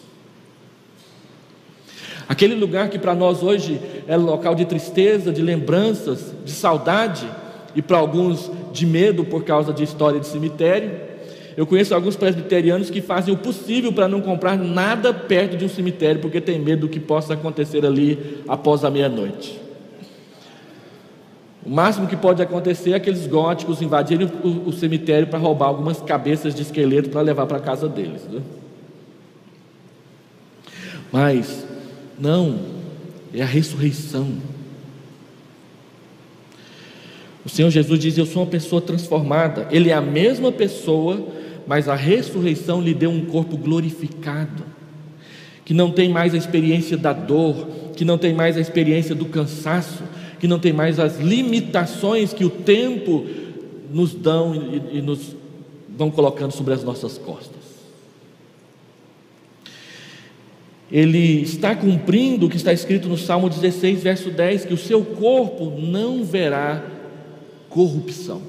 Aquele lugar que para nós hoje é local de tristeza, de lembranças, de saudade, e para alguns de medo por causa de história de cemitério. Eu conheço alguns presbiterianos que fazem o possível para não comprar nada perto de um cemitério, porque tem medo do que possa acontecer ali após a meia-noite. O máximo que pode acontecer é aqueles góticos invadirem o cemitério para roubar algumas cabeças de esqueleto para levar para a casa deles, né? Mas não, é a ressurreição. O Senhor Jesus diz: eu sou uma pessoa transformada. Ele é a mesma pessoa, mas a ressurreição lhe deu um corpo glorificado, que não tem mais a experiência da dor, que não tem mais a experiência do cansaço, que não tem mais as limitações que o tempo nos dão e nos vão colocando sobre as nossas costas. Ele está cumprindo o que está escrito no Salmo 16, verso 10, que o seu corpo não verá corrupção.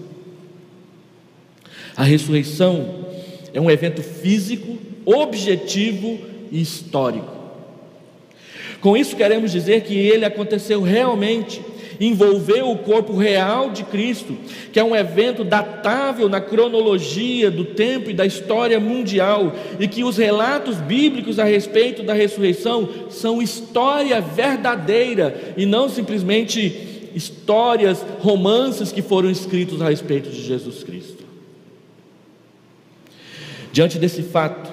A ressurreição é um evento físico, objetivo e histórico. Com isso queremos dizer que ele aconteceu realmente, envolveu o corpo real de Cristo, que é um evento datável na cronologia do tempo e da história mundial, e que os relatos bíblicos a respeito da ressurreição são história verdadeira e não simplesmente histórias, romances que foram escritos a respeito de Jesus Cristo. Diante desse fato,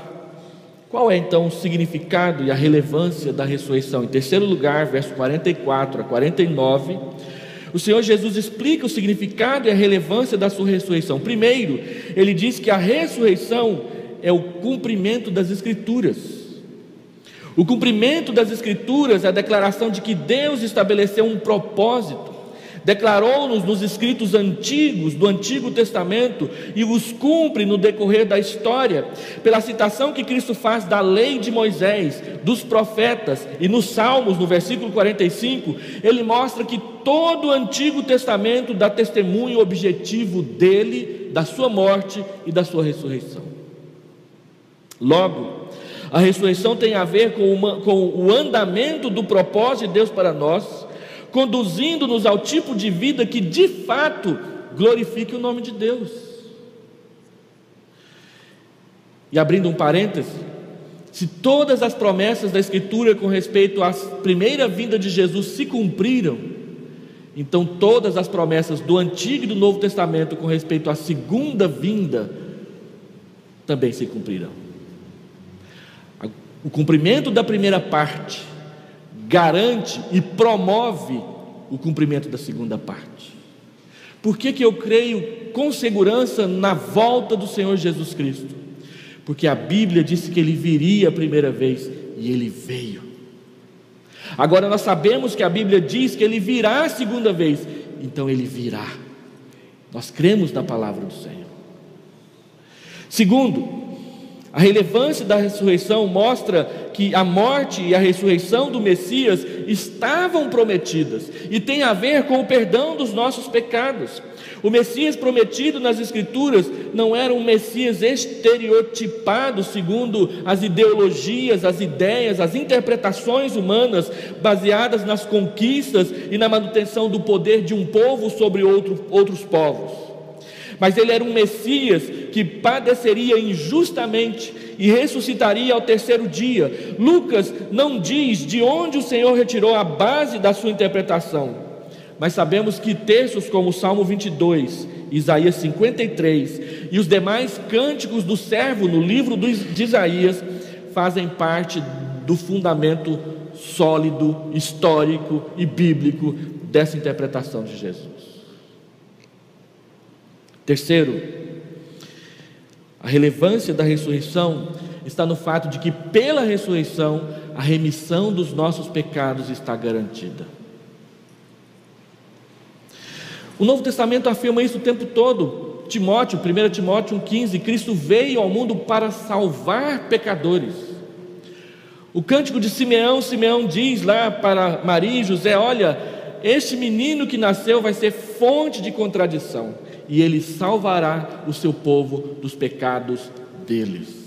qual é então o significado e a relevância da ressurreição? Em terceiro lugar, verso 44 a 49, o Senhor Jesus explica o significado e a relevância da sua ressurreição. Primeiro, ele diz que a ressurreição é o cumprimento das Escrituras. O cumprimento das Escrituras é a declaração de que Deus estabeleceu um propósito, declarou-nos nos escritos antigos do Antigo Testamento e os cumpre no decorrer da história, pela citação que Cristo faz da lei de Moisés, dos profetas e nos Salmos, no versículo 45, ele mostra que todo o Antigo Testamento dá testemunho objetivo dele, da sua morte e da sua ressurreição. Logo, a ressurreição tem a ver com o andamento do propósito de Deus para nós, conduzindo-nos ao tipo de vida que de fato glorifique o nome de Deus. E abrindo um parêntese, se todas as promessas da Escritura com respeito à primeira vinda de Jesus se cumpriram, então todas as promessas do Antigo e do Novo Testamento com respeito à segunda vinda também se cumprirão. O cumprimento da primeira parte garante e promove o cumprimento da segunda parte. Por que eu creio com segurança na volta do Senhor Jesus Cristo? Porque a Bíblia disse que Ele viria a primeira vez e Ele veio. Agora nós sabemos que a Bíblia diz que Ele virá a segunda vez, então Ele virá. Nós cremos na palavra do Senhor. Segundo, a relevância da ressurreição mostra que a morte e a ressurreição do Messias estavam prometidas e tem a ver com o perdão dos nossos pecados. O Messias prometido nas Escrituras não era um Messias estereotipado segundo as ideologias, as ideias, as interpretações humanas baseadas nas conquistas e na manutenção do poder de um povo sobre outros povos. Mas ele era um Messias que padeceria injustamente e ressuscitaria ao terceiro dia. Lucas não diz de onde o Senhor retirou a base da sua interpretação, mas sabemos que textos como o Salmo 22, Isaías 53 e os demais cânticos do servo no livro de Isaías fazem parte do fundamento sólido, histórico e bíblico dessa interpretação de Jesus. Terceiro, a relevância da ressurreição está no fato de que pela ressurreição a remissão dos nossos pecados está garantida. O Novo Testamento afirma isso o tempo todo. 1 Timóteo 1,15: Cristo veio ao mundo para salvar pecadores. O cântico de Simeão diz lá para Maria e José: olha, este menino que nasceu vai ser fonte de contradição, e ele salvará o seu povo dos pecados deles.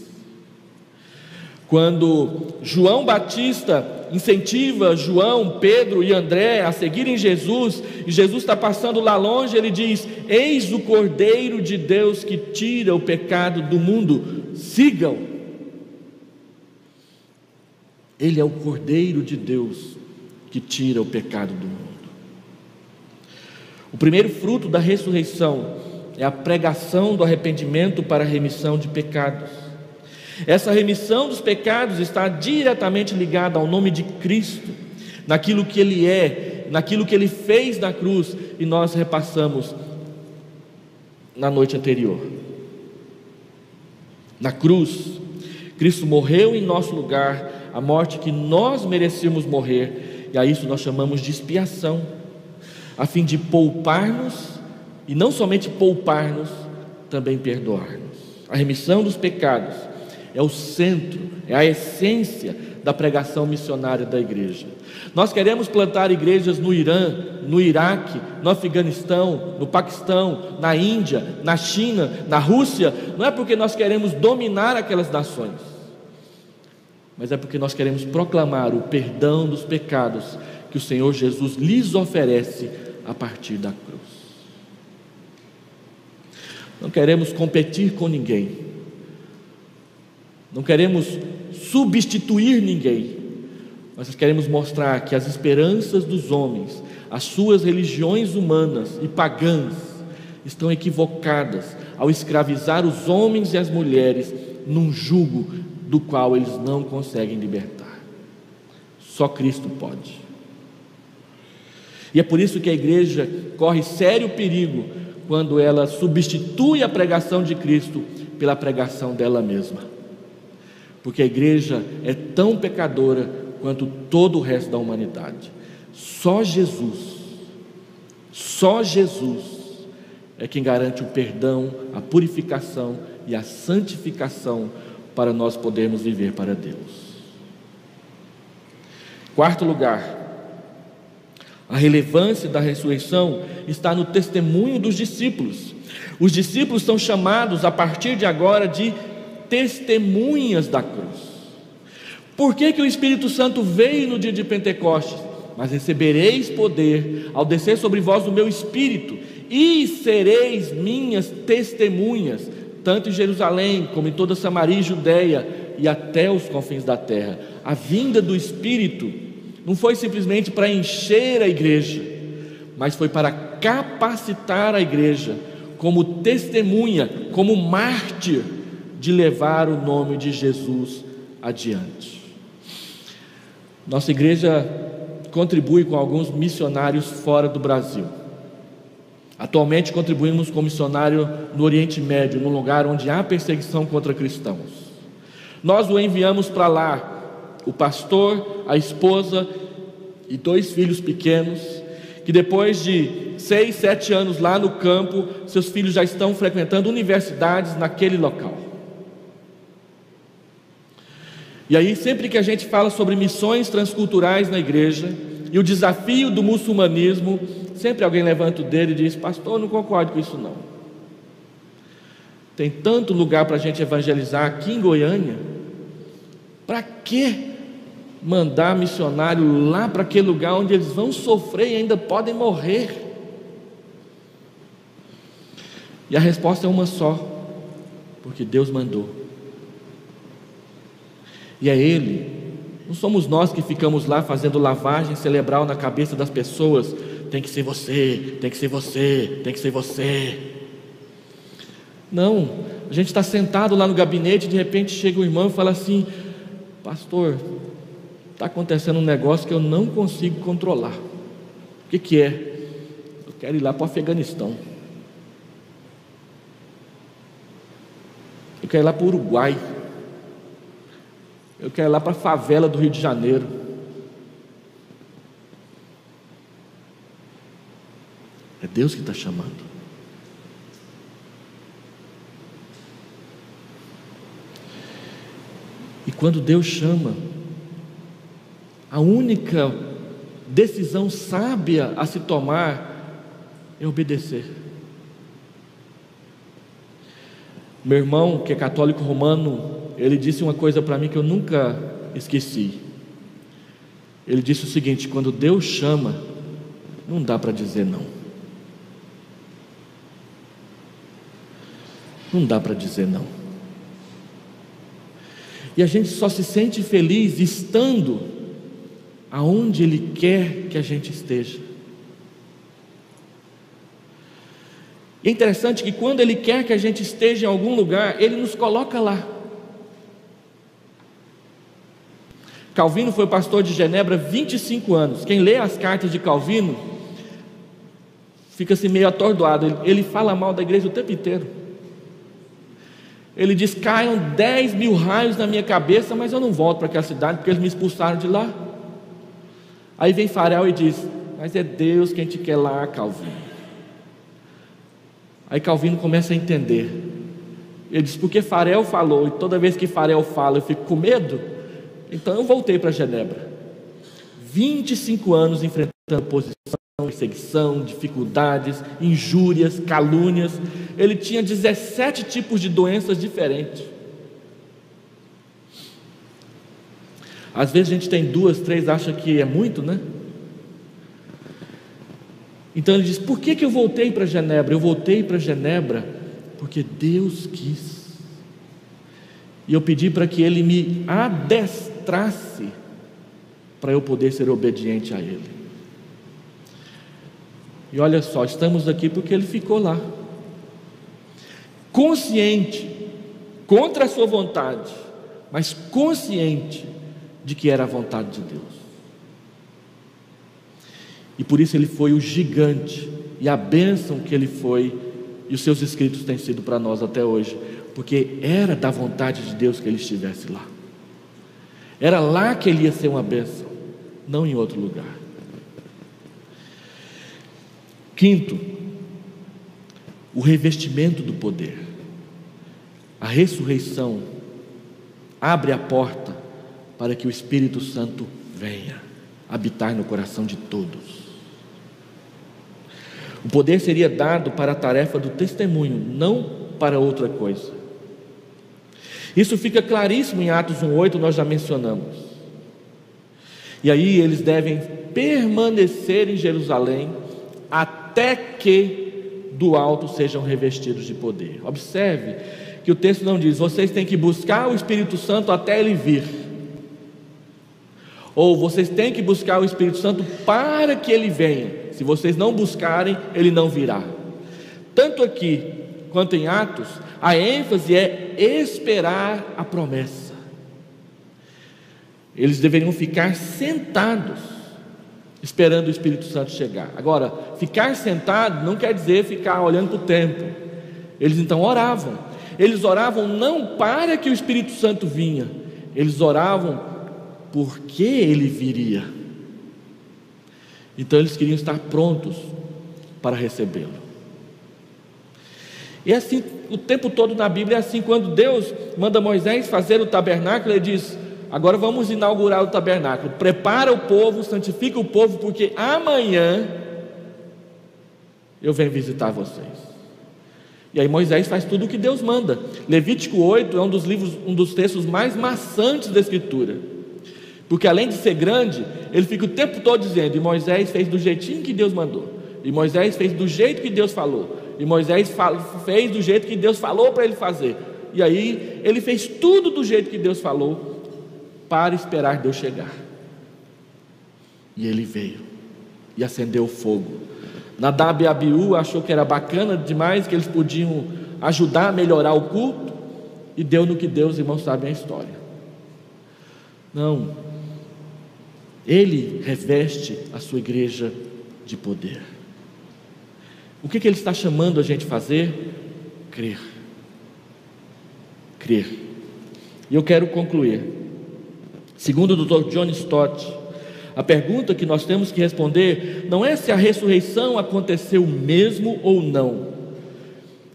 Quando João Batista incentiva João, Pedro e André a seguirem Jesus, e Jesus está passando lá longe, ele diz: eis o Cordeiro de Deus que tira o pecado do mundo, sigam. Ele é o Cordeiro de Deus que tira o pecado do mundo. O primeiro fruto da ressurreição é a pregação do arrependimento para a remissão de pecados. Essa remissão dos pecados está diretamente ligada ao nome de Cristo, naquilo que Ele é, naquilo que Ele fez na cruz, e nós repassamos na noite anterior. Na cruz, Cristo morreu em nosso lugar, a morte que nós merecíamos morrer, e a isso nós chamamos de expiação, a fim de poupar-nos, e não somente poupar-nos, também perdoar-nos. A remissão dos pecados é o centro, é a essência da pregação missionária da igreja. Nós queremos plantar igrejas no Irã, no Iraque, no Afeganistão, no Paquistão, na Índia, na China, na Rússia, não é porque nós queremos dominar aquelas nações, mas é porque nós queremos proclamar o perdão dos pecados que o Senhor Jesus lhes oferece a partir da cruz. Não queremos competir com ninguém, não queremos substituir ninguém, nós queremos mostrar que as esperanças dos homens, as suas religiões humanas e pagãs, estão equivocadas ao escravizar os homens e as mulheres num jugo do qual eles não conseguem libertar. Só Cristo pode. E é por isso que a igreja corre sério perigo quando ela substitui a pregação de Cristo pela pregação dela mesma. Porque a igreja é tão pecadora quanto todo o resto da humanidade. Só Jesus é quem garante o perdão, a purificação e a santificação para nós podermos viver para Deus. Quarto lugar, a relevância da ressurreição está no testemunho dos discípulos. Os discípulos são chamados a partir de agora de testemunhas da cruz. Por que o Espírito Santo veio no dia de Pentecostes? Mas recebereis poder ao descer sobre vós o meu Espírito, e sereis minhas testemunhas, tanto em Jerusalém como em toda Samaria e Judeia e até os confins da terra. A vinda do Espírito não foi simplesmente para encher a igreja, mas foi para capacitar a igreja como testemunha, como mártir, de levar o nome de Jesus adiante. Nossa igreja contribui com alguns missionários fora do Brasil. Atualmente contribuímos com missionário no Oriente Médio, num lugar onde há perseguição contra cristãos. Nós o enviamos para lá, o pastor, a esposa e 2 filhos pequenos, que depois de 6, 7 anos lá no campo, seus filhos já estão frequentando universidades naquele local. E aí, sempre que a gente fala sobre missões transculturais na igreja e o desafio do muçulmanismo, sempre alguém levanta o dedo e diz: pastor, eu não concordo com isso não. Tem tanto lugar para a gente evangelizar aqui em Goiânia, para que mandar missionário lá para aquele lugar onde eles vão sofrer e ainda podem morrer? E a resposta é uma só: porque Deus mandou. E é Ele, não somos nós que ficamos lá fazendo lavagem cerebral na cabeça das pessoas. Tem que ser você, tem que ser você, tem que ser você. Não, a gente está sentado lá no gabinete e de repente chega um irmão e fala assim: pastor, está acontecendo um negócio que eu não consigo controlar. O que é? Eu quero ir lá para o Afeganistão. quero ir lá para o Uruguai. Eu quero ir lá para a favela do Rio de Janeiro. É Deus que está chamando. E quando Deus chama, a única decisão sábia a se tomar é obedecer. Meu irmão, que é católico romano, ele disse uma coisa para mim que eu nunca esqueci. Ele disse o seguinte: quando Deus chama, não dá para dizer não. Não dá para dizer não. E a gente só se sente feliz estando aonde Ele quer que a gente esteja. E é interessante que quando Ele quer que a gente esteja em algum lugar, Ele nos coloca lá. Calvino foi pastor de Genebra 25 anos. Quem lê as cartas de Calvino fica assim meio atordoado. Ele fala mal da igreja o tempo inteiro. Ele diz: caiam 10 mil raios na minha cabeça, mas eu não volto para aquela cidade porque eles me expulsaram de lá. Aí vem Farel e diz: mas é Deus quem te quer lá, Calvino. Aí Calvino começa a entender. Ele diz: porque Farel falou, e toda vez que Farel fala eu fico com medo, então eu voltei para Genebra. 25 anos enfrentando oposição, perseguição, dificuldades, injúrias, calúnias. Ele tinha 17 tipos de doenças diferentes. Às vezes a gente tem 2, 3, acha que é muito, né? Então ele diz: por que eu voltei para Genebra? Eu voltei para Genebra porque Deus quis. E eu pedi para que Ele me adestrasse para eu poder ser obediente a Ele. E olha só, estamos aqui porque Ele ficou lá, consciente, contra a sua vontade, mas consciente de que era a vontade de Deus. E por isso Ele foi o gigante, e a bênção que Ele foi, e os seus escritos têm sido para nós até hoje, porque era da vontade de Deus que Ele estivesse lá. Era lá que Ele ia ser uma bênção, não em outro lugar. Quinto, o revestimento do poder. A ressurreição abre a porta para que o Espírito Santo venha habitar no coração de todos. O poder seria dado para a tarefa do testemunho, não para outra coisa. Isso fica claríssimo em Atos 1:8, nós já mencionamos. E aí eles devem permanecer em Jerusalém até que do alto sejam revestidos de poder. Observe que o texto não diz: vocês têm que buscar o Espírito Santo até ele vir, ou vocês têm que buscar o Espírito Santo para que ele venha. Se vocês não buscarem, ele não virá. Tanto aqui quanto em Atos, a ênfase é esperar a promessa. Eles deveriam ficar sentados esperando o Espírito Santo chegar. Agora, ficar sentado não quer dizer ficar olhando para o tempo. Eles então oravam. Eles oravam não para que o Espírito Santo vinha, eles oravam porque ele viria. Então eles queriam estar prontos para recebê-lo. E assim, o tempo todo na Bíblia é assim. Quando Deus manda Moisés fazer o tabernáculo, Ele diz: agora vamos inaugurar o tabernáculo, prepara o povo, santifica o povo, porque amanhã eu venho visitar vocês. E aí Moisés faz tudo o que Deus manda. Levítico 8 é um dos textos mais maçantes da Escritura, porque além de ser grande, ele fica o tempo todo dizendo: e Moisés fez do jeitinho que Deus mandou, e Moisés fez do jeito que Deus falou, e Moisés fez do jeito que Deus falou para ele fazer. E aí ele fez tudo do jeito que Deus falou, para esperar Deus chegar. E ele veio e acendeu o fogo. Nadab e Abiú achou que era bacana demais, que eles podiam ajudar a melhorar o culto, e deu no que deu. Os irmãos sabem a história. Não, ele reveste a sua igreja de poder. O que ele está chamando a gente a fazer? Crer. crer. E eu quero concluir. Segundo o Dr. John Stott, a pergunta que nós temos que responder não é se a ressurreição aconteceu mesmo ou não,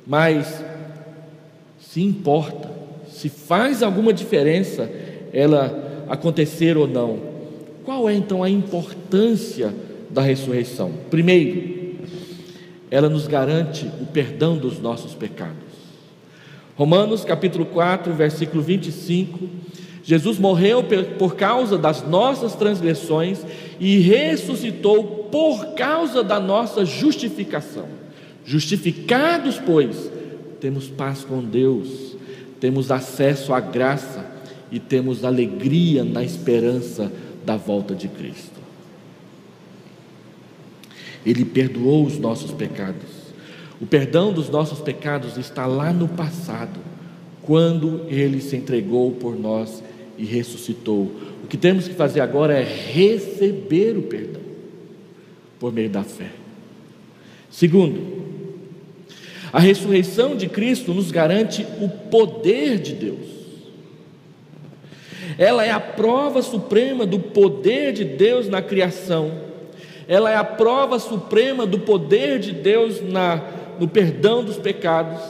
mas se importa, se faz alguma diferença ela acontecer ou não. Qual é então a importância da ressurreição? Primeiro, ela nos garante o perdão dos nossos pecados. Romanos capítulo 4, versículo 25, Jesus morreu por causa das nossas transgressões e ressuscitou por causa da nossa justificação. Justificados, pois, temos paz com Deus, temos acesso à graça e temos alegria na esperança da volta de Cristo. Ele perdoou os nossos pecados. O perdão dos nossos pecados está lá no passado, quando Ele se entregou por nós e ressuscitou. O que temos que fazer agora é receber o perdão por meio da fé. Segundo, a ressurreição de Cristo nos garante o poder de Deus. Ela é a prova suprema do poder de Deus na criação. Ela é a prova suprema do poder de Deus no perdão dos pecados.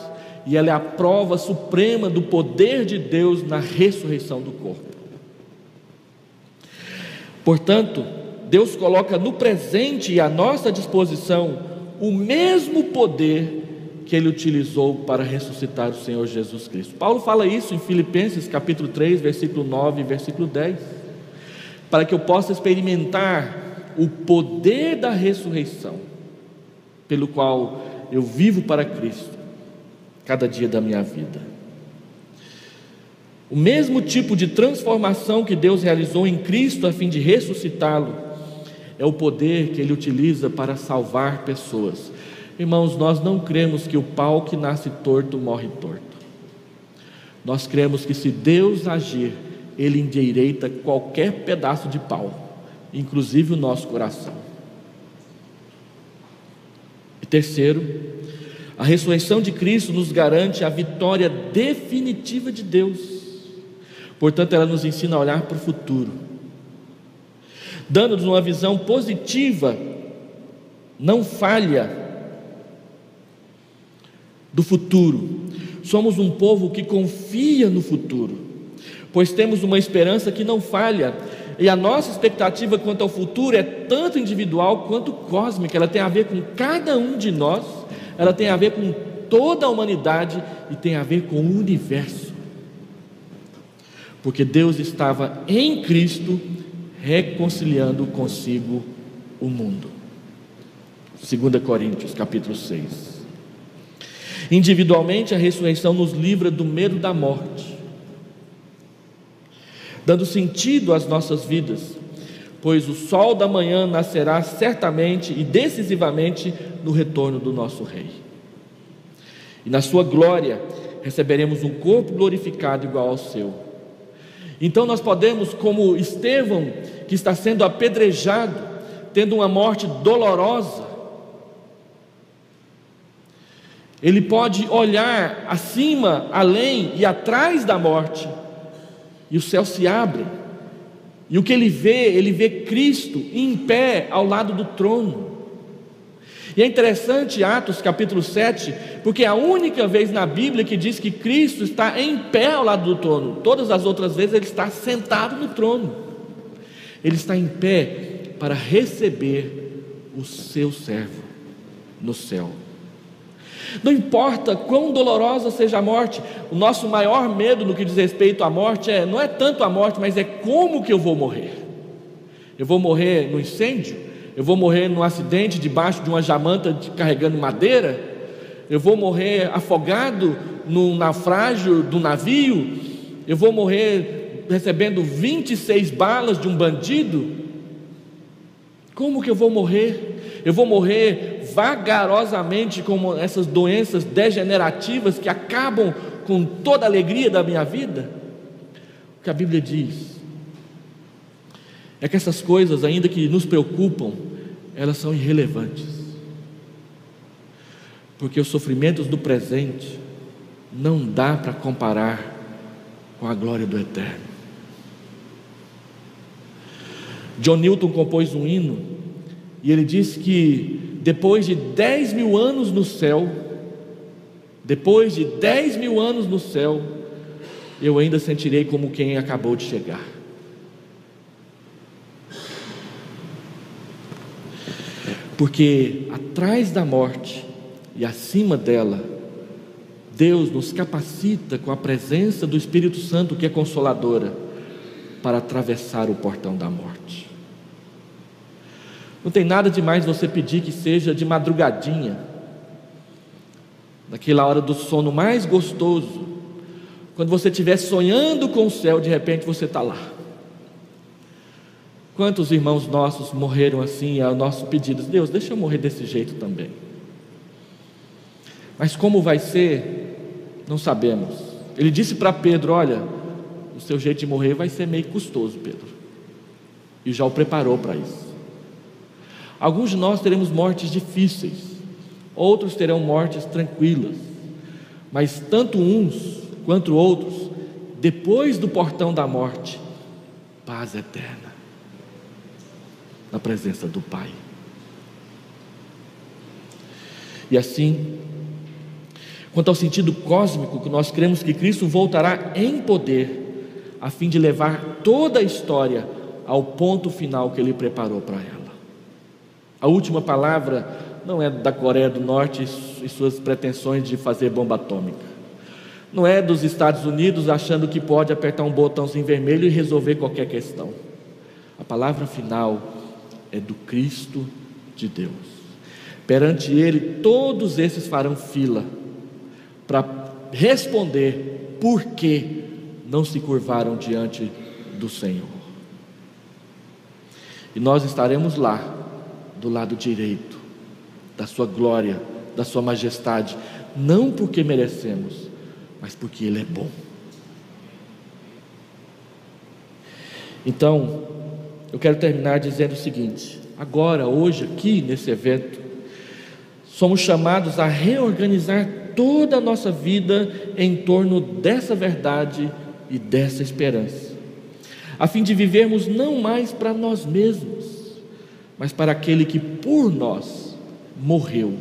E ela é a prova suprema do poder de Deus na ressurreição do corpo. Portanto, Deus coloca no presente e à nossa disposição o mesmo poder que Ele utilizou para ressuscitar o Senhor Jesus Cristo. Paulo fala isso em Filipenses capítulo 3, versículo 9 e versículo 10. Para que eu possa experimentar o poder da ressurreição, pelo qual eu vivo para Cristo cada dia da minha vida. O mesmo tipo de transformação que Deus realizou em Cristo a fim de ressuscitá-lo, é o poder que Ele utiliza para salvar pessoas. Irmãos, nós não cremos que o pau que nasce torto morre torto. Nós cremos que se Deus agir, Ele endireita qualquer pedaço de pau, inclusive o nosso coração. E terceiro, a ressurreição de Cristo nos garante a vitória definitiva de Deus. Portanto, ela nos ensina a olhar para o futuro, dando-nos uma visão positiva, não falha, do futuro. Somos um povo que confia no futuro, pois temos uma esperança que não falha, e a nossa expectativa quanto ao futuro é tanto individual quanto cósmica. Ela tem a ver com cada um de nós, ela tem a ver com toda a humanidade e tem a ver com o universo, porque Deus estava em Cristo reconciliando consigo o mundo. 2 Coríntios capítulo 6. Individualmente, a ressurreição nos livra do medo da morte, dando sentido às nossas vidas, pois o sol da manhã nascerá certamente e decisivamente no retorno do nosso Rei, e na sua glória receberemos um corpo glorificado igual ao seu. Então nós podemos, como Estevão, que está sendo apedrejado, tendo uma morte dolorosa, ele pode olhar acima, além e atrás da morte, e o céu se abre, e o que ele vê Cristo em pé ao lado do trono. E é interessante Atos capítulo 7, porque é a única vez na Bíblia que diz que Cristo está em pé ao lado do trono. Todas as outras vezes Ele está sentado no trono. Ele está em pé para receber o seu servo no céu. Não importa quão dolorosa seja a morte, o nosso maior medo no que diz respeito à morte não é tanto a morte, mas é como que eu vou morrer. Eu vou morrer no incêndio? Eu vou morrer num acidente debaixo de uma jamanta carregando madeira? Eu vou morrer afogado num naufrágio do navio? Eu vou morrer recebendo 26 balas de um bandido? Como que eu vou morrer? Eu vou morrer vagarosamente com essas doenças degenerativas que acabam com toda a alegria da minha vida? O que a Bíblia diz é que essas coisas, ainda que nos preocupam, elas são irrelevantes, porque os sofrimentos do presente não dá para comparar com a glória do eterno. John Newton compôs um hino e ele disse que depois de 10.000 anos no céu, depois de 10.000 anos no céu, eu ainda sentirei como quem acabou de chegar. Porque atrás da morte e acima dela, Deus nos capacita com a presença do Espírito Santo, que é consoladora, para atravessar o portão da morte. Não tem nada demais você pedir que seja de madrugadinha, naquela hora do sono mais gostoso, quando você estiver sonhando com o céu, de repente você está lá. Quantos irmãos nossos morreram assim ao nosso pedido? Deus, deixa eu morrer desse jeito também. Mas como vai ser, não sabemos. Ele disse para Pedro: olha, o seu jeito de morrer vai ser meio custoso, Pedro. E já o preparou para isso. Alguns de nós teremos mortes difíceis, outros terão mortes tranquilas, mas tanto uns quanto outros, depois do portão da morte, paz eterna, na presença do Pai. E assim, quanto ao sentido cósmico, que nós cremos que Cristo voltará em poder, a fim de levar toda a história ao ponto final que Ele preparou para ela. A última palavra não é da Coreia do Norte e suas pretensões de fazer bomba atômica. Não é dos Estados Unidos achando que pode apertar um botãozinho vermelho e resolver qualquer questão. A palavra final é do Cristo de Deus. Perante Ele, todos esses farão fila para responder por que não se curvaram diante do Senhor. E nós estaremos lá, do lado direito da sua glória, da sua majestade, não porque merecemos, mas porque Ele é bom. Então, eu quero terminar dizendo o seguinte: agora, hoje, aqui nesse evento, somos chamados a reorganizar toda a nossa vida em torno dessa verdade e dessa esperança, a fim de vivermos não mais para nós mesmos, mas para aquele que por nós morreu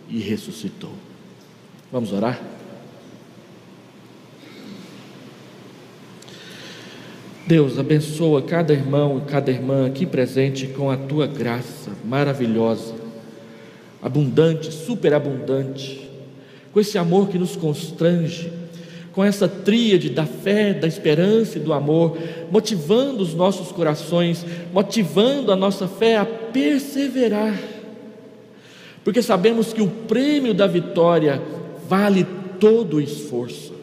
e ressuscitou. Vamos orar? Deus, abençoa cada irmão e cada irmã aqui presente com a Tua graça maravilhosa, abundante, superabundante, com esse amor que nos constrange, com essa tríade da fé, da esperança e do amor, motivando os nossos corações, motivando a nossa fé a perseverar, porque sabemos que o prêmio da vitória vale todo o esforço.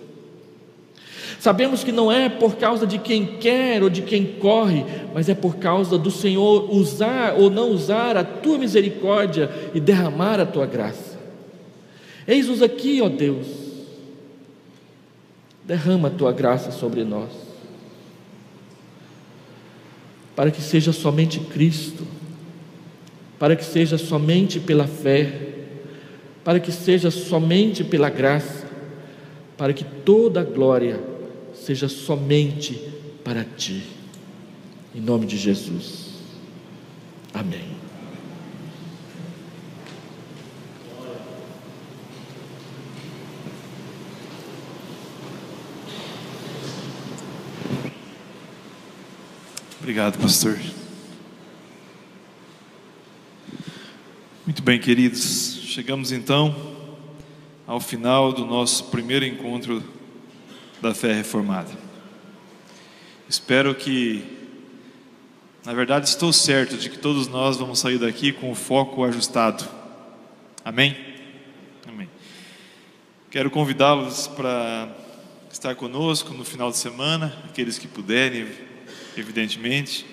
Sabemos que não é por causa de quem quer ou de quem corre, mas é por causa do Senhor usar ou não usar a Tua misericórdia e derramar a Tua graça. Eis-nos aqui, ó Deus. Derrama a Tua graça sobre nós, para que seja somente Cristo, para que seja somente pela fé, para que seja somente pela graça, para que toda a glória seja somente para Ti, em nome de Jesus, amém. Obrigado, pastor. Muito bem, queridos, chegamos então ao final do nosso primeiro encontro da fé reformada. Espero que, na verdade, estou certo de que todos nós vamos sair daqui com o foco ajustado. Amém? Amém. Quero convidá-los para estar conosco no final de semana, aqueles que puderem, evidentemente,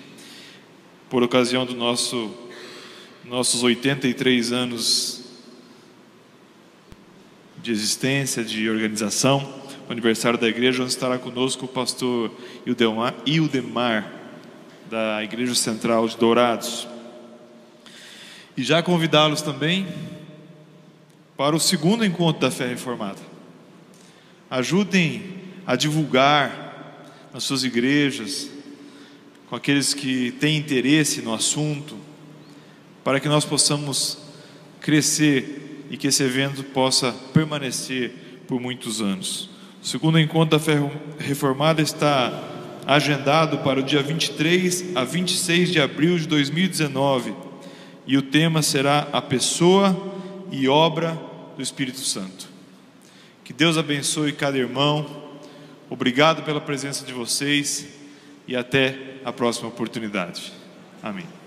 por ocasião do nossos 83 anos de existência, de organização, o aniversário da igreja, onde estará conosco o pastor Ildemar, da Igreja Central de Dourados. E já convidá-los também para o segundo encontro da fé reformada. Ajudem a divulgar nas suas igrejas, com aqueles que têm interesse no assunto, para que nós possamos crescer e que esse evento possa permanecer por muitos anos. O segundo encontro da Fé Reformada está agendado para o dia 23 a 26 de abril de 2019, e o tema será a pessoa e obra do Espírito Santo. Que Deus abençoe cada irmão. Obrigado pela presença de vocês e até a próxima oportunidade. Amém.